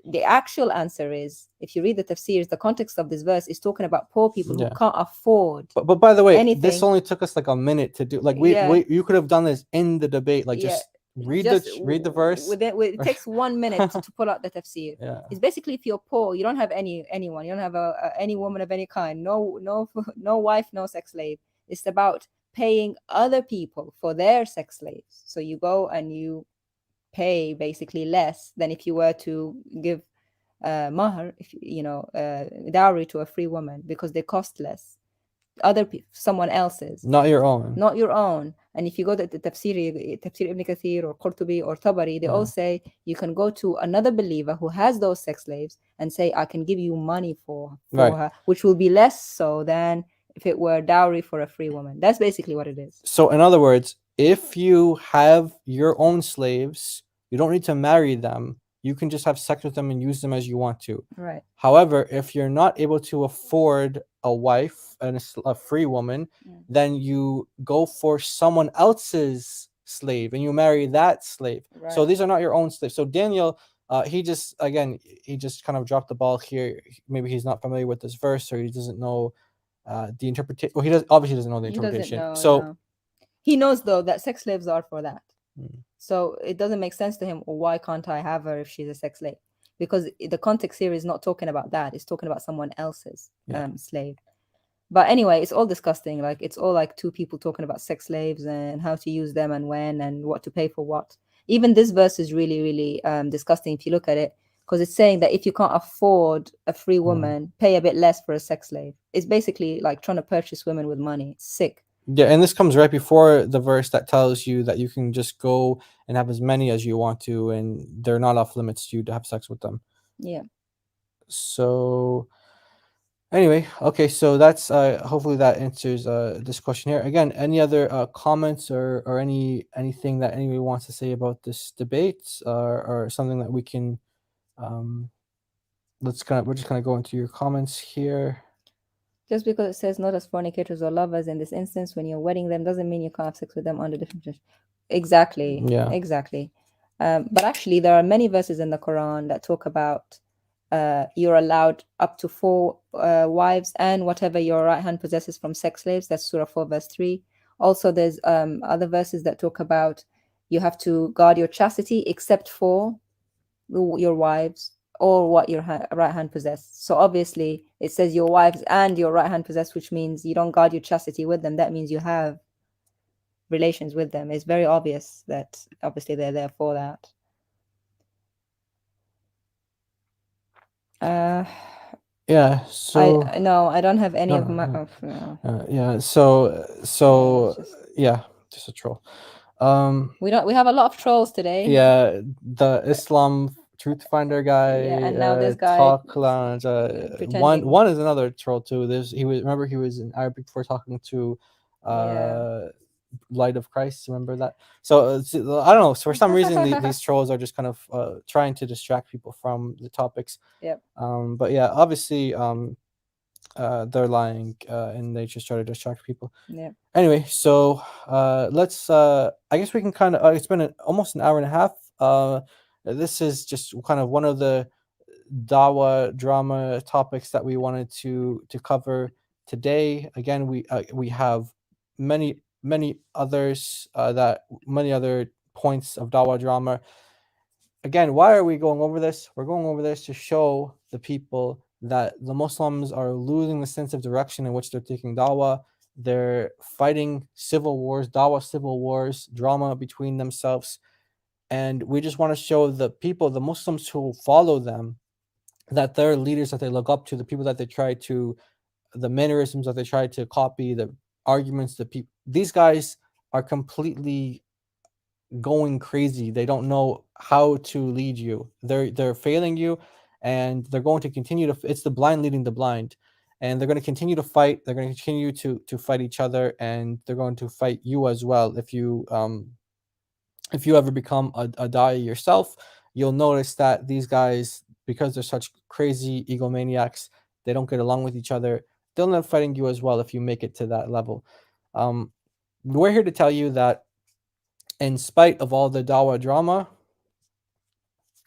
The actual answer is, if you read the tafsirs, the context of this verse is talking about poor people who can't afford. But by the way, this anything. only took us like a minute to do. Like, Yeah. you could have done this in the debate. Like, Yeah. just read the verse. It takes 1 minute to pull out the tafsir. Yeah. It's basically, if you're poor, you don't have anyone, you don't have any woman of any kind, no wife, no sex slave. It's about paying other people for their sex slaves. So you go and you pay basically less than if you were to give mahar, dowry to a free woman, because they cost less. Someone else's, Not your own. not your own. And if you go to the tafsir Ibn Kathir or Qurtubi or Tabari, they all say you can go to another believer who has those sex slaves and say, I can give you money for her, which will be less so than if it were dowry for a free woman. That's basically what it is. So, in other words, if you have your own slaves, you don't need to marry them. You can just have sex with them and use them as you want to. Right. However, if you're not able to afford a wife and a free woman, then you go for someone else's slave and you marry that slave. Right. So these are not your own slaves. So Daniel, he just kind of dropped the ball here. Maybe he's not familiar with this verse, or he doesn't know the interpretation. Well, he obviously doesn't know the interpretation. He knows though that sex slaves are for that. So it doesn't make sense to him. Why can't I have her if she's a sex slave? because the context here is not talking about that. It's talking about someone else's Yeah. slave. But anyway, it's all disgusting. Like, it's all like two people talking about sex slaves and how to use them and when and what to pay for what. Even this verse is really, really disgusting if you look at it, because it's saying that if you can't afford a free woman, pay a bit less for a sex slave. It's basically like trying to purchase women with money. It's sick. Yeah, and this comes right before the verse that tells you that you can just go and have as many as you want to, and they're not off limits to you to have sex with them. Yeah. So anyway, okay, so that's hopefully that answers this question here. Again, any other comments or anything that anybody wants to say about this debate, or something that we can we're just gonna go into your comments here. Just because it says not as fornicators or lovers in this instance, when you're wedding them, doesn't mean you can't have sex with them under different. Exactly. Yeah. Exactly. But actually, there are many verses in the Quran that talk about you're allowed up to 4 wives and whatever your right hand possesses from sex slaves. That's Surah 4, verse 3. Also, there's other verses that talk about you have to guard your chastity except for your wives or what your right hand possess. So obviously it says your wives and your right hand possess, which means you don't guard your chastity with them. That means you have relations with them. It's very obvious that obviously they're there for that. Yeah, so I don't have any of my yeah, so just just a troll. we have a lot of trolls today. Yeah, the Islam Truth Finder guy, Yeah, and now this guy Talk Lounge. pretending. One is another troll too. He was in Arabic before talking to Light of Christ. Remember that? So I don't know. So for some reason, these trolls are just kind of trying to distract people from the topics. Yep. But yeah, obviously, they're lying, and they just try to distract people. Yeah. Anyway, so let's. I guess we can kind of. It's been almost an hour and a half. This is just kind of one of the Dawah drama topics that we wanted to cover today. Again, we have many others many other points of Dawah drama. Again, why are we going over this? We're going over this to show the people that the Muslims are losing the sense of direction in which they're taking Dawah. They're fighting civil wars, Dawah civil wars, drama between themselves. And we just want to show the people, the Muslims who follow them, that their leaders that they look up to, the people that they try to, the mannerisms that they try to copy, the arguments, these guys are completely going crazy. They don't know how to lead you. They're failing you, and they're going to continue to. It's the blind leading the blind, and they're going to continue to fight. They're going to continue to fight each other, and they're going to fight you as well. If you ever become a da'i yourself, you'll notice that these guys, because they're such crazy egomaniacs, they don't get along with each other. They'll end up fighting you as well if you make it to that level. We're here to tell you that in spite of all the Dawah drama,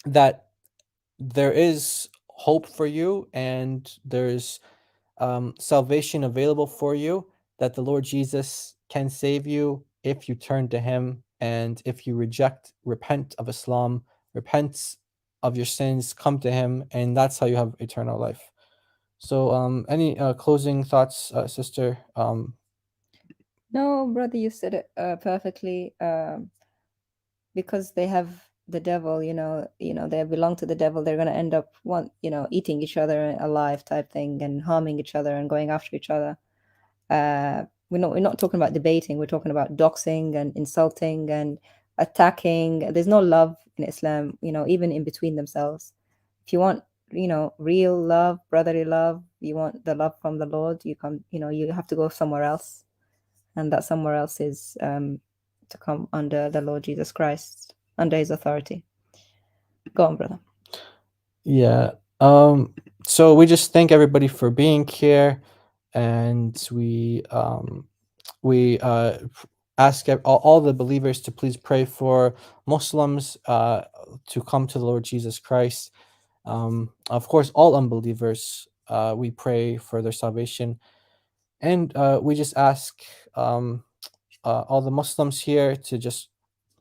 that there is hope for you, and there's salvation available for you, that the Lord Jesus can save you if you turn to him, and if you repent of Islam, repent of your sins, come to him, and that's how you have eternal life. So any closing thoughts, sister? No, brother, you said it perfectly. Because they have the devil, they belong to the devil. They're going to end up eating each other alive type thing, and harming each other and going after each other. We're not talking about debating. We're talking about doxing and insulting and attacking. There's no love in Islam, even in between themselves. If you want, real love, brotherly love, you want the love from the Lord, you have to go somewhere else. And that somewhere else is to come under the Lord Jesus Christ, under his authority. Go on, brother. Yeah. So we just thank everybody for being here, and we ask all the believers to please pray for Muslims to come to the Lord Jesus Christ. Of course, all unbelievers, we pray for their salvation, and we just ask all the Muslims here to just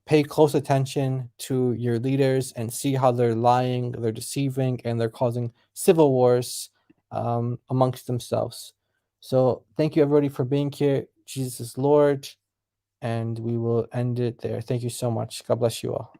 pay close attention to your leaders and see how they're lying, they're deceiving, and they're causing civil wars amongst themselves. So thank you everybody for being here. Jesus is Lord, and we will end it there. Thank you so much. God bless you all.